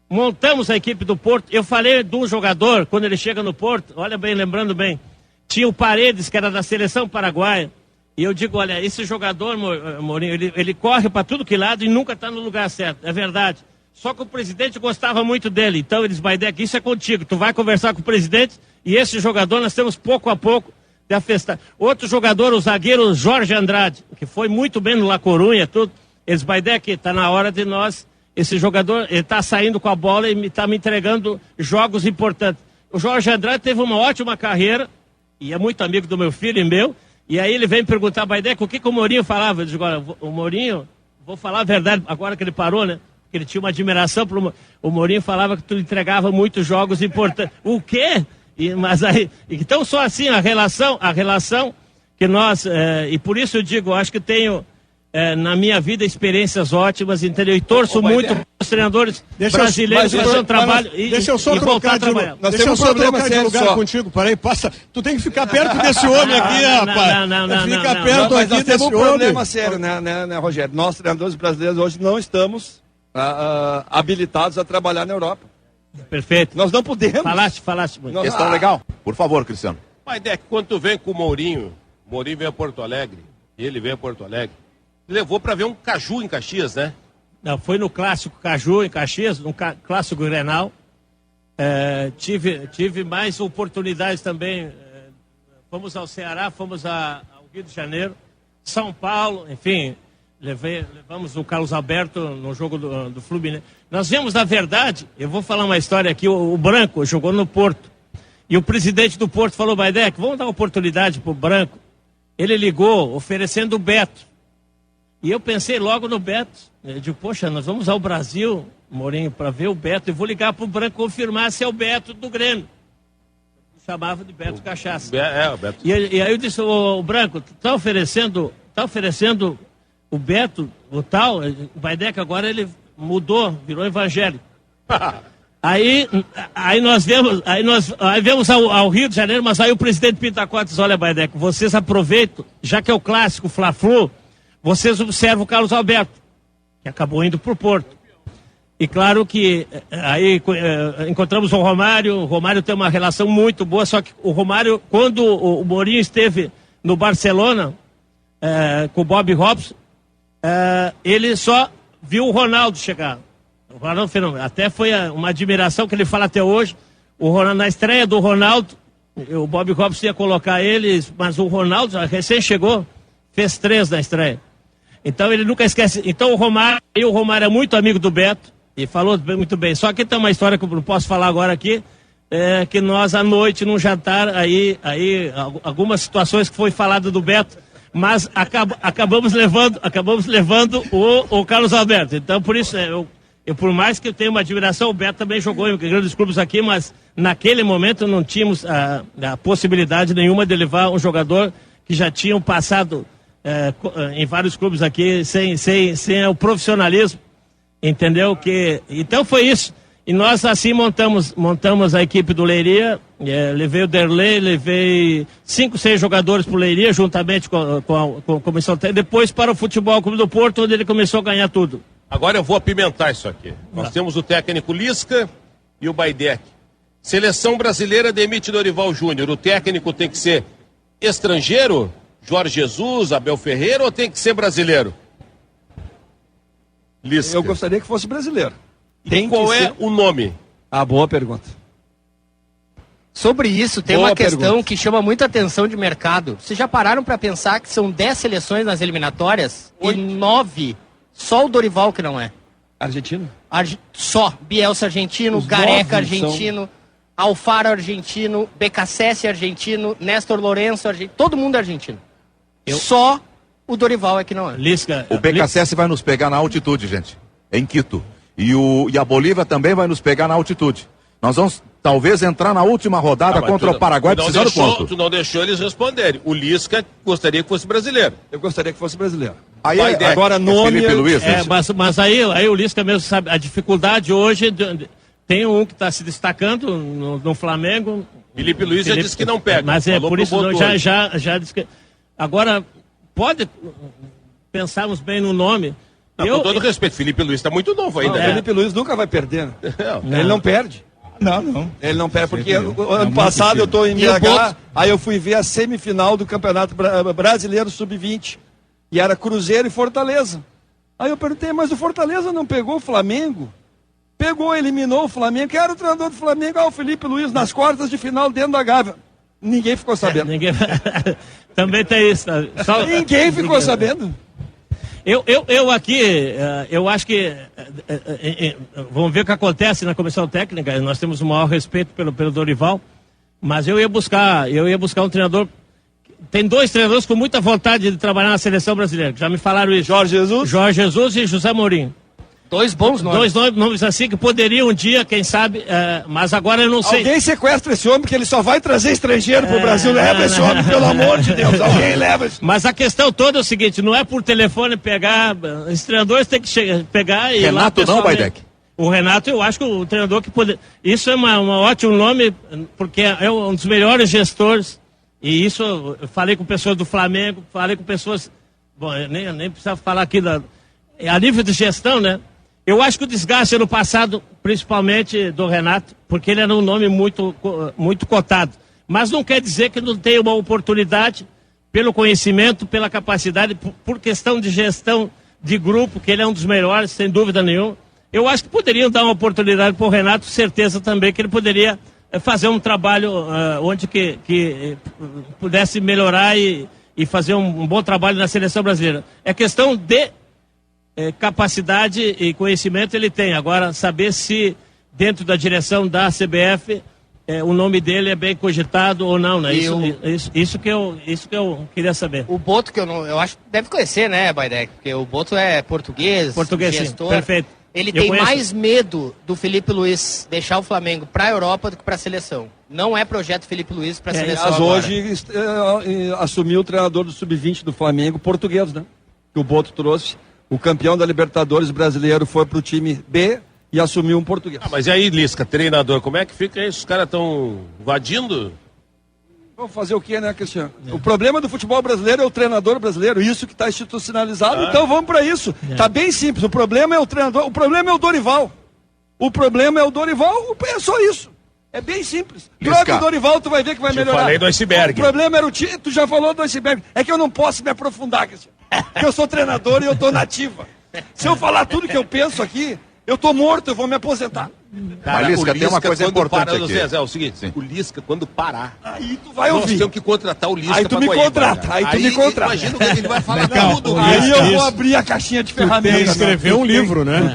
montamos a equipe do Porto. Eu falei de um jogador, quando ele chega no Porto, olha bem, lembrando bem, tinha o Paredes, que era da seleção paraguaia. E eu digo, olha, esse jogador, Mourinho, ele corre para tudo que lado e nunca está no lugar certo. É verdade. Só que o presidente gostava muito dele. Então ele diz, Baidec, isso é contigo. Tu vai conversar com o presidente e esse jogador nós temos pouco a pouco de afastar. Outro jogador, o zagueiro Jorge Andrade, que foi muito bem no La Corunha, tudo. Ele diz, Baidec, está na hora de nós, esse jogador, ele está saindo com a bola e está me entregando jogos importantes. O Jorge Andrade teve uma ótima carreira e é muito amigo do meu filho e meu. E aí ele vem perguntar, Baidec, o que o Mourinho falava? Eu digo, olha, o Mourinho, vou falar a verdade, agora que ele parou, né? Porque ele tinha uma admiração pro o Mourinho, falava que tu entregava muitos jogos importantes. O quê? Mas aí, então só assim, a relação que nós, e por isso eu digo, acho que tenho na minha vida experiências ótimas, entendeu? E torço muito para os treinadores brasileiros que fazem um trabalho deixa eu só trocar de lugar. Nós temos um problema de lugar contigo. Peraí, passa. Tu tem que ficar perto desse homem aqui, rapaz. Não. Fica perto aqui desse homem. Um problema sério, né, Rogério? Nós, treinadores brasileiros, hoje não estamos habilitados a trabalhar na Europa. Perfeito. Nós não podemos. Falaste muito. Questão legal. Por favor, Cristiano. Baidec, quando tu vem com o Mourinho vem a Porto Alegre, ele vem a Porto Alegre, levou para ver um Caju em Caxias, né? Não, foi no clássico Caju em Caxias, no clássico Grenal. Tive mais oportunidades também. Fomos ao Ceará, fomos ao Rio de Janeiro, São Paulo, enfim, levamos o Carlos Alberto no jogo do Fluminense. Nós vimos, na verdade, eu vou falar uma história aqui, o Branco jogou no Porto, e o presidente do Porto falou, Baidec, vamos dar oportunidade pro Branco. Ele ligou oferecendo o Beto. E eu pensei logo no Beto. Eu digo, poxa, nós vamos ao Brasil, Mourinho, para ver o Beto. Eu vou ligar para o Branco confirmar se é o Beto do Grêmio. Chamava de Beto Cachaça. O Beto. E aí eu disse, o Branco, tá oferecendo o Beto, o tal, o Baidec agora ele mudou, virou evangélico. Aí nós vemos ao Rio de Janeiro, mas aí o presidente Pinto da Costa diz, olha, Baidec, vocês aproveitam, já que é o clássico Fla-Flu, vocês observam o Carlos Alberto, que acabou indo para o Porto. E claro que aí encontramos o Romário tem uma relação muito boa, só que o Romário, quando o Mourinho esteve no Barcelona, com o Bob Robson, ele só viu o Ronaldo chegar. O Ronaldo fenômeno. Até foi uma admiração que ele fala até hoje. O Ronaldo, na estreia do Ronaldo, o Bob Robson ia colocar ele, mas o Ronaldo recém chegou, fez 3 na estreia. Então ele nunca esquece. Então o Romário é muito amigo do Beto e falou muito bem. Só que tem uma história que eu não posso falar agora aqui, que nós à noite num jantar, aí algumas situações que foi falado do Beto, mas acabamos levando o Carlos Alberto. Então, por isso, eu, por mais que eu tenha uma admiração, o Beto também jogou em grandes clubes aqui, mas naquele momento não tínhamos a possibilidade nenhuma de levar um jogador que já tinham passado em vários clubes aqui sem o profissionalismo, entendeu? Então foi isso. E nós assim montamos a equipe do Leiria, levei o Derlei, levei 5, 6 jogadores para o Leiria, juntamente com a comissão técnica, depois para o Futebol Clube do Porto, onde ele começou a ganhar tudo. Agora eu vou apimentar isso aqui. Nós temos o técnico Lisca e o Baidec. Seleção brasileira demite Dorival Júnior. O técnico tem que ser estrangeiro? Jorge Jesus, Abel Ferreira, ou tem que ser brasileiro? Lisca. Eu gostaria que fosse brasileiro. E qual é o nome? Boa pergunta. Sobre isso, tem uma questão que chama muita atenção de mercado. Vocês já pararam para pensar que são 10 seleções nas eliminatórias? 8. E 9, só o Dorival que não é. Argentino? Só. Bielsa argentino, Gareca argentino, Alfaro argentino, BKSS argentino, Néstor Lourenço argentino, todo mundo é argentino. Só o Dorival é que não é. O BKSS vai nos pegar na altitude, gente, em Quito. E a Bolívia também vai nos pegar na altitude. Nós vamos talvez entrar na última rodada contra o Paraguai precisando ponto. Tu não deixou eles responderem. O Lisca gostaria que fosse brasileiro. Eu gostaria que fosse brasileiro. Aí agora nome... Felipe Luiz. Mas aí o Lisca mesmo sabe, a dificuldade hoje, tem um que está se destacando no Flamengo. Felipe Luiz já disse que não pega. Mas por isso já disse que... Agora, pode pensarmos bem no nome... Com todo respeito, Felipe Luiz está muito novo ainda. Felipe Luiz nunca vai perder, né? Ele não perde. Não. Ele não perde, porque ano passado eu estou em BH, aí eu fui ver a semifinal do Campeonato Brasileiro Sub-20, e era Cruzeiro e Fortaleza. Aí eu perguntei, mas o Fortaleza não pegou o Flamengo? Pegou, eliminou o Flamengo. Quem era o treinador do Flamengo? O Felipe Luiz, nas quartas de final dentro da Gávea. Ninguém ficou sabendo. Também tem isso. Ninguém ficou sabendo. Eu aqui, eu acho que vamos ver o que acontece na comissão técnica. Nós temos o maior respeito pelo Dorival, mas eu ia buscar um treinador. Tem 2 treinadores com muita vontade de trabalhar na seleção brasileira, que já me falaram isso. Jorge Jesus e José Mourinho. 2 bons nomes. 2 nomes assim que poderiam um dia, quem sabe, mas agora eu não sei. Alguém sequestra esse homem, que ele só vai trazer estrangeiro pro Brasil. Leva esse homem, pelo amor de Deus. Alguém leva esse... Mas a questão toda é o seguinte, não é por telefone pegar, os treinadores têm que pegar e... Renato não, Baidec? O Renato, eu acho que o treinador que pode... Isso é um ótimo nome, porque é um dos melhores gestores, e isso eu falei com pessoas do Flamengo, falei com pessoas... Bom, eu nem precisava falar aqui a nível de gestão, né? Eu acho que o desgaste ano passado, principalmente do Renato, porque ele era um nome muito cotado. Mas não quer dizer que não tenha uma oportunidade, pelo conhecimento, pela capacidade, por questão de gestão de grupo, que ele é um dos melhores, sem dúvida nenhuma. Eu acho que poderiam dar uma oportunidade para o Renato, certeza também que ele poderia fazer um trabalho onde que pudesse melhorar e fazer um bom trabalho na seleção brasileira. É questão de... capacidade e conhecimento ele tem. Agora, saber se dentro da direção da CBF o nome dele é bem cogitado ou não, né? Isso que eu queria saber. O Boto, que eu acho que deve conhecer, né, Baidec? Porque o Boto é português, gestor. Sim, perfeito. Ele tem mais medo do Felipe Luiz deixar o Flamengo para a Europa do que para a seleção. Não é projeto Felipe Luiz para a seleção mas agora. Hoje assumiu o treinador do Sub-20 do Flamengo, português, né? Que o Boto trouxe. O campeão da Libertadores brasileiro foi pro time B e assumiu um português. Mas e aí, Lisca, treinador, como é que fica isso? Os caras estão invadindo? Vamos fazer o quê, né, Cristiano? O problema do futebol brasileiro é o treinador brasileiro, isso que está institucionalizado, então vamos para isso. Tá bem simples, o problema é o treinador, o problema é o Dorival. O problema é o Dorival, é só isso. É bem simples. Troca o Dorival, tu vai ver que vai melhorar. Eu falei do iceberg. O problema era o time, tu já falou do iceberg. É que eu não posso me aprofundar, Cristiano. Porque eu sou treinador e eu tô nativa. Se eu falar tudo que eu penso aqui, eu tô morto, eu vou me aposentar. Cara, Mas, Lisca, tem uma coisa quando importante para, aqui. Zé, é o seguinte, o Lisca, quando parar, Aí tu vai nós ouvir. temos que contratar o Lisca Aí tu pra me Guaíba, contrata, cara. aí tu me contrata. Imagina o que ele vai falar Legal. tudo. Aí eu Isso. vou abrir a caixinha de Tem que ferramentas. escrever um livro, né?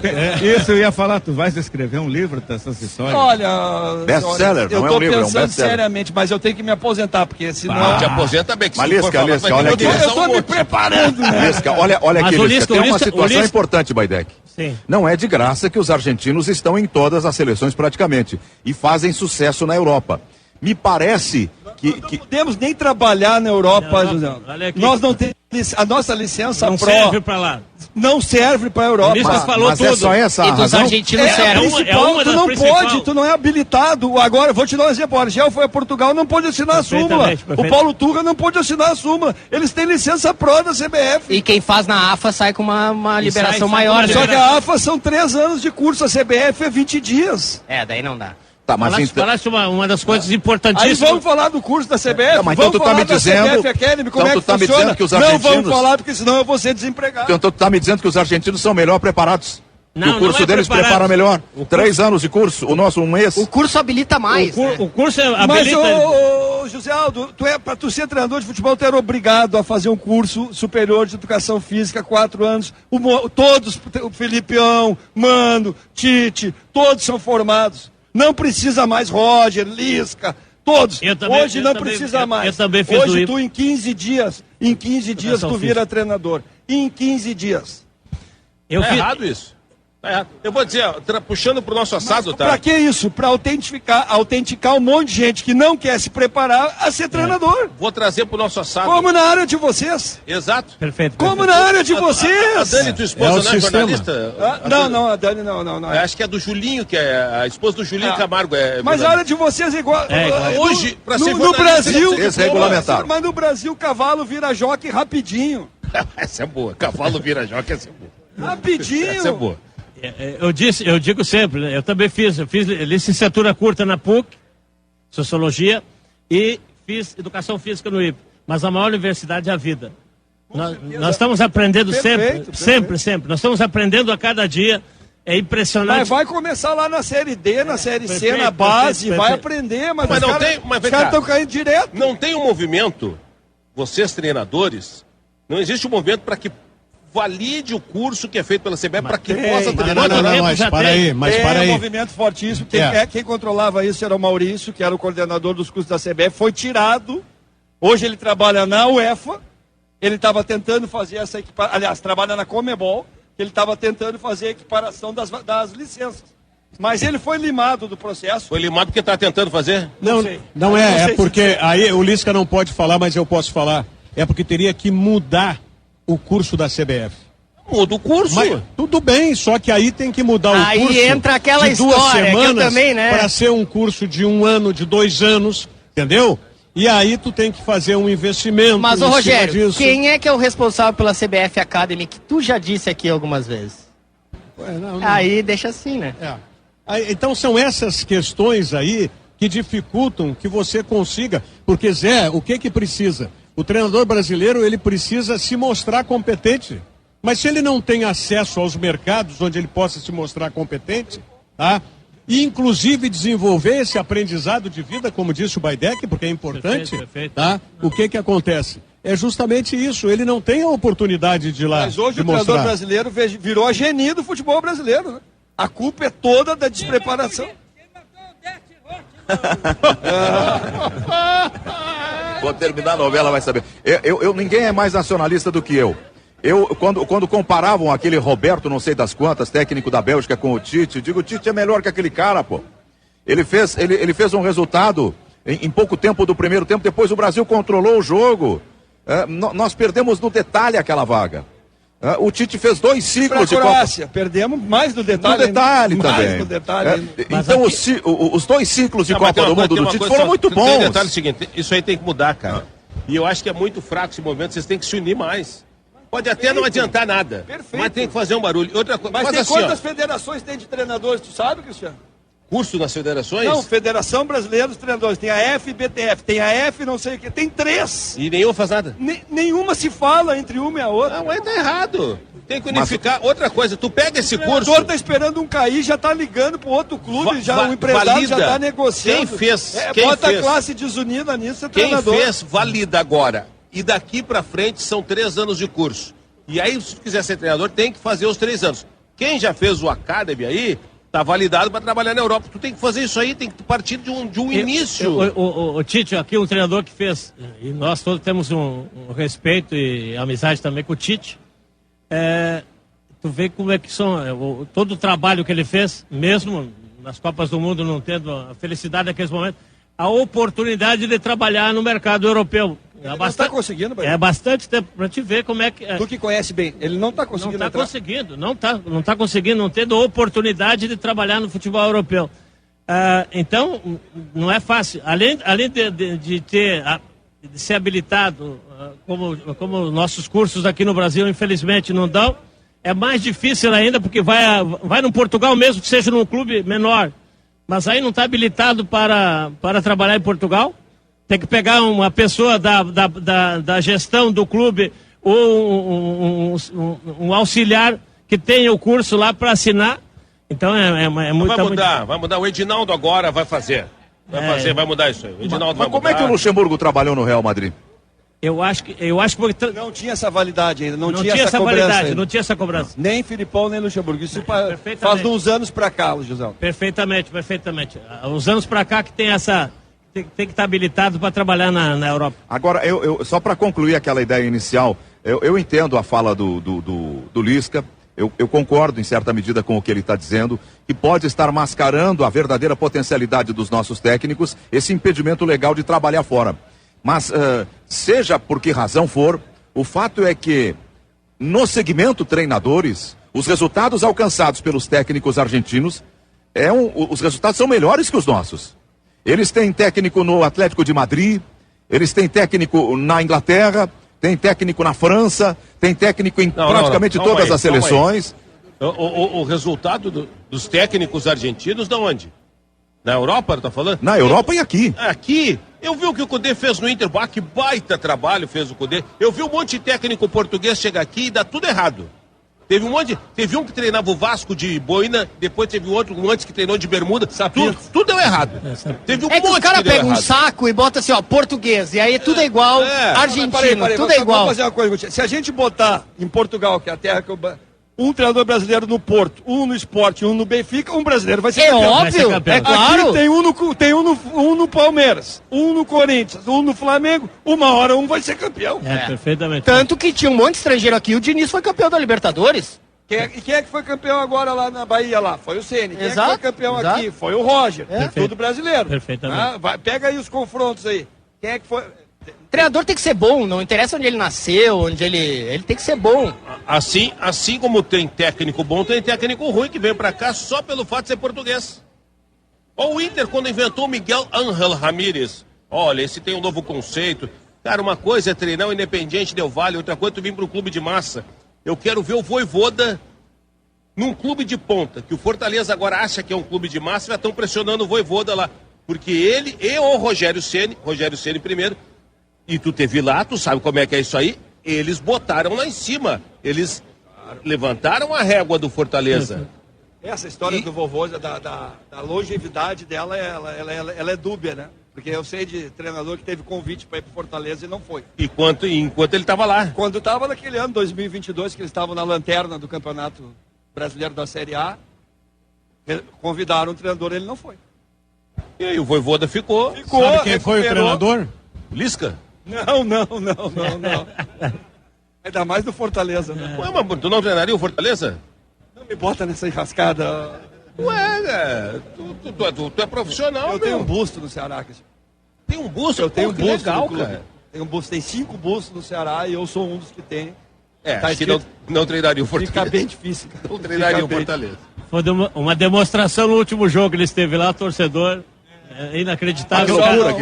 Isso eu ia falar, tu vais escrever um livro dessas histórias? Olha, Best-seller, eu não é tô um livro, é um pensando best-seller. seriamente, mas eu tenho que me aposentar, porque senão... Te aposenta bem, que se Mas, tu for Lisca, falar, Lisca, vai ter olha que aqui. Eu usar tô um me monte. preparando, né? Lisca, olha Mas aqui, o Lisca, Lisca- tem o uma Lisca- situação o Lisca- importante, Baidec. Sim. Não é de graça que os argentinos estão em todas as seleções praticamente e fazem sucesso na Europa. Me parece que Não podemos nem trabalhar na Europa, Não, José. olha aqui. Nós não temos... A nossa licença Não Pro serve pra lá. não serve para a Europa. O Lisca falou mas tudo. é só essa a E dos razão? argentinos É, serve. principal, uma tu das não principais. pode, tu não é habilitado. Agora, eu vou te dar um exemplo. O Argel foi a Portugal, não pôde assinar a súmula. Perfeitamente, O perfeito. Paulo Turra não pôde assinar a súmula. Eles têm licença Pro da CBF. E quem faz na AFA sai com uma E liberação sai maior. com né? liberação. Só que a AFA são 3 anos de curso, a CBF é 20 dias. É, daí não dá. Tá, mas Falaste, então, falaste uma das coisas Aí importantíssimas. vamos falar do curso da CBF, Não, mas então vamos tu tá falar me da dizendo- CBF Academy, como então é tu que tá me funciona. dizendo que os Não vamos argentinos- falar, porque senão eu vou ser desempregado. então tu tá me dizendo que os argentinos são melhor preparados. Não, Que o curso não é deles preparado. prepara melhor. O 3 anos de curso, o nosso 1 mês. O curso habilita mais. né? O curso é Mas, habilita... ô, José Aldo, pra tu ser treinador de futebol, tu era obrigado a fazer um curso superior de educação física, 4 anos. Todos, o Felipeão, Mano, Tite, todos são formados. Não precisa mais Roger, Lisca, todos. Eu também- Hoje eu não também- precisa eu- mais. eu também fiz Hoje o tu em 15 dias tu vira treinador. Em 15 dias. Eu Tá fiz... errado isso. Tá errado. Eu vou dizer, ó, puxando pro nosso assado, tá? Pra que isso? Pra autenticar um monte de gente que não quer se preparar a ser treinador. Vou trazer pro nosso assado. Como na área de vocês. Exato. Perfeito. Como na área de A vocês. Dani, tua esposa, É o não é sistema. jornalista? Não, a Dani não. Eu acho que é do Julinho, que é a esposa do Julinho É. Camargo. Mas a área de vocês é igual. Hoje, pra ser no jornalista, Brasil. não precisa Eles regulamentaram. Mas no Brasil, cavalo vira jockey rapidinho. Essa é boa. Cavalo vira joca, essa é boa. Rapidinho. Essa é boa. Eu digo sempre, né, eu também fiz licenciatura curta na PUC, Sociologia, e fiz Educação Física no IPE. Mas a maior universidade é a vida. Nós estamos aprendendo Perfeito. sempre. Nós estamos aprendendo a cada dia. É impressionante. Mas vai começar lá na Série D, na Série C, Perfeito, na base, perfeito, vai perfeito. aprender, mas, Mas os não caras tem- mas vem os caras cá. estão caindo direto. Não tem um movimento, vocês treinadores, não existe um movimento para que valide o curso que é feito pela CBF para que tem. possa Mas treinar. não, Não, tempo mas já para tem. aí, mas É para um aí. movimento fortíssimo. É. Quem controlava isso era o Maurício, que era o coordenador dos cursos da CBF, foi tirado. Hoje ele trabalha na UEFA. Ele estava tentando fazer essa equiparação. Aliás, trabalha na Comebol. Ele estava tentando fazer a equiparação das licenças. Mas ele foi limado do processo. Foi limado porque está tentando fazer? Não, sei. não Não é, sei é porque aí o Lisca não pode falar, mas eu posso falar. É porque teria que mudar o curso da CBF. Muda o curso. Mas, tudo bem, só que aí tem que mudar Aí o curso entra aquela de 2 história que eu semanas também, né? para ser um curso de 1 ano, de 2 anos, entendeu? E aí tu tem que fazer um investimento. Mas, ô em cima Rogério, disso. quem é que é o responsável pela CBF Academy, que tu já disse aqui algumas vezes? Ué, não. Aí deixa assim, né? É. Aí, então são essas questões aí que dificultam que você consiga. Porque, Zé, o que precisa? O treinador brasileiro, ele precisa se mostrar competente. Mas se ele não tem acesso aos mercados onde ele possa se mostrar competente, tá? E inclusive desenvolver esse aprendizado de vida, como disse o Baidec, porque é importante, Perfeito. tá? O que acontece? É justamente isso, ele não tem a oportunidade de ir lá Mas hoje de o treinador mostrar. brasileiro virou a geni do futebol brasileiro, né? A culpa é toda da despreparação. Quando terminar a novela vai saber. Ninguém é mais nacionalista do que eu. Quando comparavam aquele Roberto, não sei das quantas, técnico da Bélgica com o Tite, eu digo, o Tite é melhor que aquele cara, pô. Ele fez um resultado em pouco tempo do primeiro tempo, depois o Brasil controlou o jogo. Nós perdemos no detalhe aquela vaga. O Tite fez 2 Pra ciclos de Copa. Croácia, perdemos mais no detalhe. No detalhe ainda. também. Mais no detalhe. ainda. Então os 2 ciclos de Não, mas Copa tem uma do Mundo coisa- do tem uma Tite coisa foram só- muito tem um bons. detalhe seguinte, isso aí tem que mudar, cara. E eu acho que é muito fraco esse movimento, vocês têm que se unir mais. Pode até não adiantar nada, Perfeito. mas tem que fazer um barulho. Outra coisa, Mas faz tem assim, ó. quantas federações tem de treinadores, tu sabe, Cristiano? curso nas federações? Não, Federação Brasileira dos Treinadores. Tem a FBTF, tem a F não sei o que. Tem 3. E nenhuma faz nada? Nenhuma se fala entre uma e a outra. Não, aí tá errado. Tem que unificar. Outra coisa, tu pega esse curso... O treinador tá esperando um cair, já tá ligando pro outro clube, o empresário valida. Já tá negociando. Quem fez? Bota a classe desunida nisso, é Quem treinador. fez, valida agora. E daqui pra frente são 3 anos de curso. E aí, se tu quiser ser treinador, tem que fazer os 3 anos. Quem já fez o Academy aí, tá validado para trabalhar na Europa. Tu tem que fazer isso aí, tem que partir de um início. O Tite, aqui um treinador que fez, e nós todos temos um respeito e amizade também com o Tite. Tu vê como é que são, todo o trabalho que ele fez, mesmo nas Copas do Mundo não tendo a felicidade naqueles momentos, a oportunidade de trabalhar no mercado europeu. Ele não está conseguindo, É bastante tempo para te ver como é que... Tu que conhece bem, ele não está conseguindo. Não está conseguindo, não está conseguindo, não tendo oportunidade de trabalhar no futebol europeu. Então, não é fácil. Além de ser habilitado, como nossos cursos aqui no Brasil, infelizmente, não dão, é mais difícil ainda, porque vai no Portugal mesmo, que seja num clube menor, mas aí não está habilitado para trabalhar em Portugal. Tem que pegar uma pessoa da gestão do clube ou um auxiliar que tenha o curso lá para assinar. Então é muito... Vai mudar. O Edinaldo agora vai fazer. Vai mudar isso aí. O Edinaldo Mas como é que o Luxemburgo trabalhou no Real Madrid? Eu acho que não tinha essa validade ainda, não tinha essa validade, não tinha essa cobrança. Nem Filipão, nem Luxemburgo. Isso faz uns anos para cá, José. Perfeitamente. Os anos para cá que tem essa... Tem que estar habilitado para trabalhar na Europa. Agora, só para concluir aquela ideia inicial, eu entendo a fala do Lisca, eu concordo em certa medida com o que ele está dizendo, que pode estar mascarando a verdadeira potencialidade dos nossos técnicos, esse impedimento legal de trabalhar fora. Mas, seja por que razão for, o fato é que, no segmento treinadores, os resultados alcançados pelos técnicos argentinos, os resultados são melhores que os nossos. Eles têm técnico no Atlético de Madrid, eles têm técnico na Inglaterra, tem técnico na França, tem técnico em praticamente todas as seleções. O resultado dos técnicos argentinos de onde? Na Europa, tá falando? Na Europa e aqui. Aqui, eu vi o que o Cudê fez no Inter, que baita trabalho fez o Cudê. Eu vi um monte de técnico português chegar aqui e dá tudo errado. Teve um que treinava o Vasco de boina, depois teve um antes que treinou de bermuda. Tudo deu errado. Teve um monte que os caras pegam um errado. saco e botam assim, ó, português, e aí tudo é igual, argentino, tudo é igual. Vamos fazer uma coisa, se a gente botar em Portugal, que é a terra que um treinador brasileiro no Porto, um no Sport, um no Benfica, um brasileiro vai ser campeão. Óbvio, é claro. Aqui tem um no Palmeiras, um no Corinthians, um no Flamengo, uma hora um vai ser campeão. Perfeitamente. Tanto que tinha um monte de estrangeiro aqui, o Diniz foi campeão da Libertadores. Quem é que foi campeão agora lá na Bahia? Foi o Ceni. Quem Exato, é que foi campeão aqui? Foi o Roger. Tudo brasileiro. Perfeitamente. Pega aí os confrontos aí. Quem é que foi... Treinador tem que ser bom, não interessa onde ele nasceu, onde ele tem que ser bom. Assim como tem técnico bom, tem técnico ruim que vem pra cá só pelo fato de ser português. Olha o Inter quando inventou o Miguel Ángel Ramírez. Olha, esse tem um novo conceito. Cara, uma coisa é treinar o Independiente Del Valle, outra coisa é tu vir para um clube de massa. Eu quero ver o Vojvoda num clube de ponta, que o Fortaleza agora acha que é um clube de massa, já estão pressionando o Vojvoda lá. Porque ele e o Rogério Ceni primeiro, e tu teve lá, tu sabe como é que é isso aí, eles botaram lá em cima, eles levantaram a régua do Fortaleza. Essa história do Vojvoda, da longevidade dela, ela é dúbia, né? Porque eu sei de treinador que teve convite para ir para Fortaleza e não foi. Enquanto ele estava lá. Quando estava naquele ano, 2022, que eles estavam na lanterna do Campeonato Brasileiro da Série A, convidaram o treinador, ele não foi. E aí o Vojvoda ficou. Sabe quem foi o treinador? Lisca? Não. Ainda mais do Fortaleza, né? Ué, mas tu não treinaria o Fortaleza? Não me bota nessa enrascada. Ué, tu é profissional, Eu tenho um busto no Ceará. Tem um busto? Eu tenho um busto legal, no clube. cara. Tem 5 bustos no Ceará e eu sou um dos que tem. Acho que não treinaria o Fortaleza. Fica bem difícil, cara. Não treinaria o Fortaleza. Foi uma demonstração no último jogo que ele esteve lá, torcedor. Inacreditável.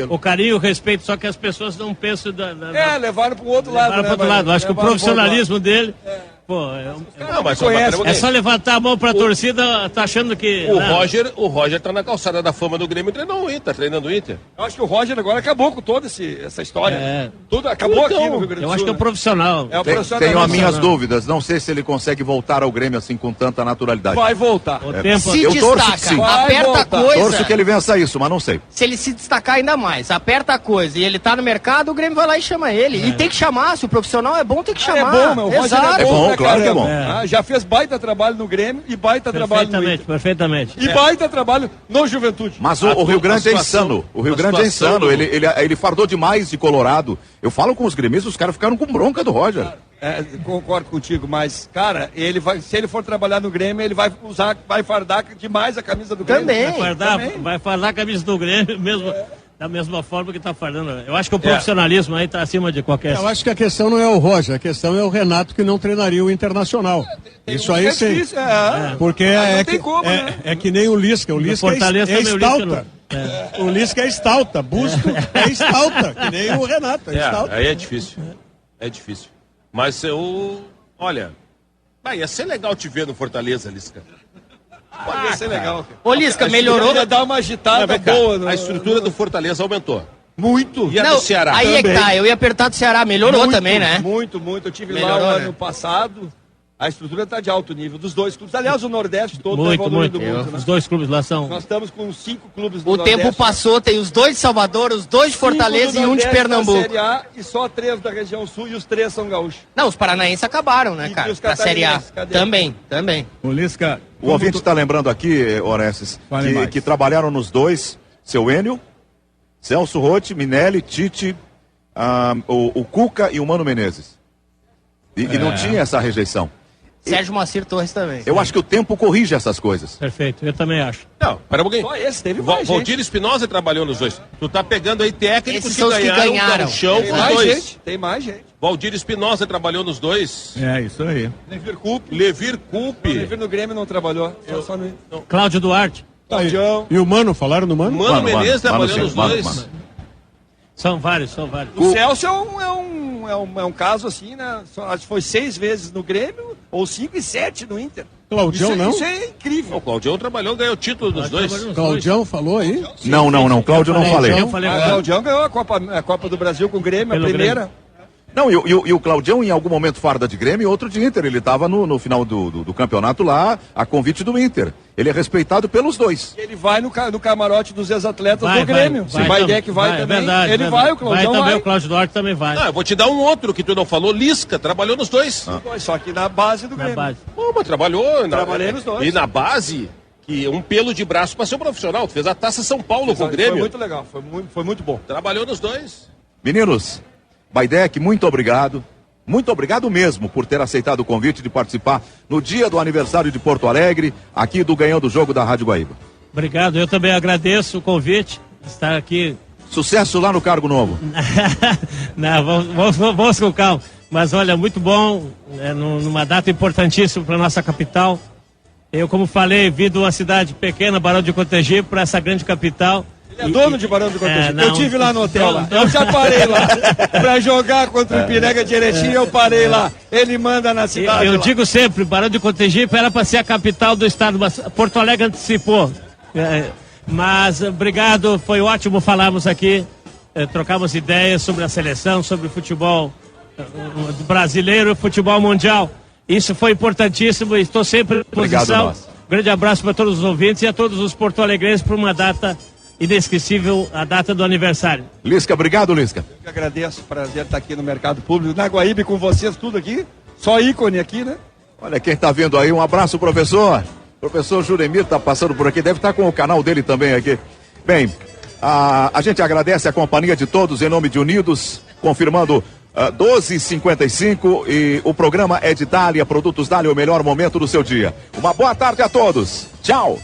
O carinho, o respeito, só que as pessoas não pensam... levaram para o outro lado. Levaram para o outro lado. Acho que o profissionalismo dele Pô, Não, mas é só levantar a mão pra torcida, tá achando que... O Roger tá na calçada da fama do Grêmio, treinou o Inter, treinando o Inter. Eu acho que o Roger agora acabou com toda essa história. Tudo acabou aqui no Rio Grande do Sul. Eu acho que é um profissional. Tenho as minhas dúvidas, não sei se ele consegue voltar ao Grêmio assim com tanta naturalidade. Vai voltar. Se eu torço destaca, que sim. aperta a coisa. Torço que ele vença isso, mas não sei. Se ele se destacar ainda mais, aperta a coisa e ele tá no mercado, o Grêmio vai lá e chama ele. E tem que chamar, se o profissional é bom, tem que chamar. É bom, meu. O Roger Exato. é bom, bom, claro que é bom. Já fez baita trabalho no Grêmio e baita trabalho no Inter. Perfeitamente. E baita trabalho no Juventude. Mas o Rio Grande é insano. O Rio Grande é insano. Ele fardou demais de Colorado. Eu falo com os gremistas, os caras ficaram com bronca do Roger. Concordo contigo, mas, cara, se ele for trabalhar no Grêmio, ele vai fardar demais a camisa do Grêmio. Também. Vai fardar a camisa do Grêmio mesmo. Da mesma forma que está fardando. Eu acho que o profissionalismo aí está acima de qualquer... Eu acho que a questão não é o Roger, a questão é o Renato que não treinaria o Internacional. Isso aí sim. Difícil, porque é que nem o Lisca. O Lisca é estalta. O Lisca é estalta. Busto é estalta, que nem o Renato. Aí é difícil. É difícil. Mas olha, ia ser legal te ver no Fortaleza, Lisca. Pode ser legal. Ô, Lisca, melhorou? Ia dar uma agitada boa. A estrutura do Fortaleza aumentou. Muito. E a do Ceará aí também. É que tá, eu ia apertar do Ceará, melhorou também, né? Muito. Eu tive Melhorou, lá né? ano passado. A estrutura está de alto nível dos dois clubes. Aliás, o Nordeste todo está muito. evoluindo muito. Né? Os dois clubes lá são... Nós estamos com 5 clubes do O Nordeste. tempo passou, tem os 2 de Salvador, os 2 de Fortaleza e um de Pernambuco. Série A, e só 3 da região sul e os 3 são gaúchos. Não, os paranaenses acabaram, né, E cara? os Pra Série A. catarinenses, cadê? Também. O Lisca... O ouvinte está lembrando aqui, Orestes, que trabalharam nos dois, seu Enio, Celso Rotti, Minelli, Tite, o Cuca e o Mano Menezes. E não tinha essa rejeição. Sérgio Moacir Torres também. Eu acho que o tempo corrige essas coisas. Perfeito, eu também acho. Não, pera um pouquinho. Só esse, teve mais Valdir Espinosa trabalhou nos dois. Tu tá pegando aí técnicos Esses são os que ganharam. o chão Tem com os mais dois. gente, tem mais gente. Valdir Espinosa trabalhou nos dois. É, isso aí. Levir Coupe. Levir Coupe. Levir no Grêmio não trabalhou. Só no... Cláudio Duarte. Claudião. E o Mano, falaram no Mano? Mano Menezes trabalhou nos dois. Mano. São vários. O Celso é um caso assim, né? Acho que foi 6 vezes no Grêmio, ou 5 e 7 no Inter. Claudião não? Isso é incrível. O Claudião trabalhou, ganhou o título dos dois. Claudião falou aí? Não, Cláudio não falei. Eu falei O Claudião ganhou a Copa do Brasil com o Grêmio, a primeira. Não, e o Claudião em algum momento farda de Grêmio e outro de Inter. Ele estava no final do campeonato lá, a convite do Inter. Ele é respeitado pelos dois. Ele vai no camarote dos ex-atletas do Grêmio. Se o Baidec vai também, verdade, ele vai, o Claudião vai. O Cláudio Duarte também vai. Eu vou te dar um outro que tu não falou, Lisca, trabalhou nos dois. Só que na base do Grêmio. Pô, mas trabalhou. Trabalhei nos dois. E na base, que um pelo de braço para ser profissional. Tu fez a Taça São Paulo com o Grêmio. Foi muito legal, foi muito bom. Trabalhou nos dois. Meninos, Baidec, muito obrigado. Muito obrigado mesmo por ter aceitado o convite de participar no dia do aniversário de Porto Alegre, aqui do Ganhando o Jogo da Rádio Guaíba. Obrigado, eu também agradeço o convite, estar aqui. Sucesso lá no cargo novo. Não, vamos com calma. Mas olha, muito bom, numa data importantíssima para nossa capital. Eu, como falei, vim de uma cidade pequena, Barão de Cotegipe, para essa grande capital. Ele é dono de Barão do Cotegipe. Eu tive lá no hotel lá. Eu já parei lá. Pra jogar contra o Ipiranga de Erechim, eu parei lá. Ele manda na cidade. Eu digo sempre, Barão de Cotegipe era para ser a capital do estado, mas Porto Alegre antecipou. Mas obrigado, foi ótimo falarmos aqui, trocamos ideias sobre a seleção, sobre o futebol brasileiro e futebol mundial. Isso foi importantíssimo e estou sempre à disposição. Obrigado, Grande abraço para todos os ouvintes e a todos os porto-alegrenses por uma data inesquecível, a data do aniversário. Lisca, obrigado, Lisca. Eu que agradeço, prazer estar aqui no Mercado Público, na Guaíba com vocês, tudo aqui. Só ícone aqui, né? Olha quem está vendo aí, um abraço, professor. Professor Juremir está passando por aqui, deve estar com o canal dele também aqui. Bem, a gente agradece a companhia de todos em nome de Unidos, confirmando 12h55 e o programa é de Dália, Produtos Dália, o melhor momento do seu dia. Uma boa tarde a todos. Tchau.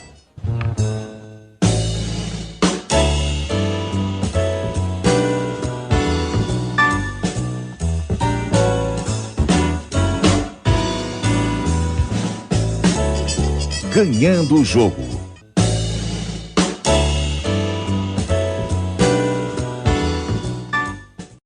Ganhando o Jogo.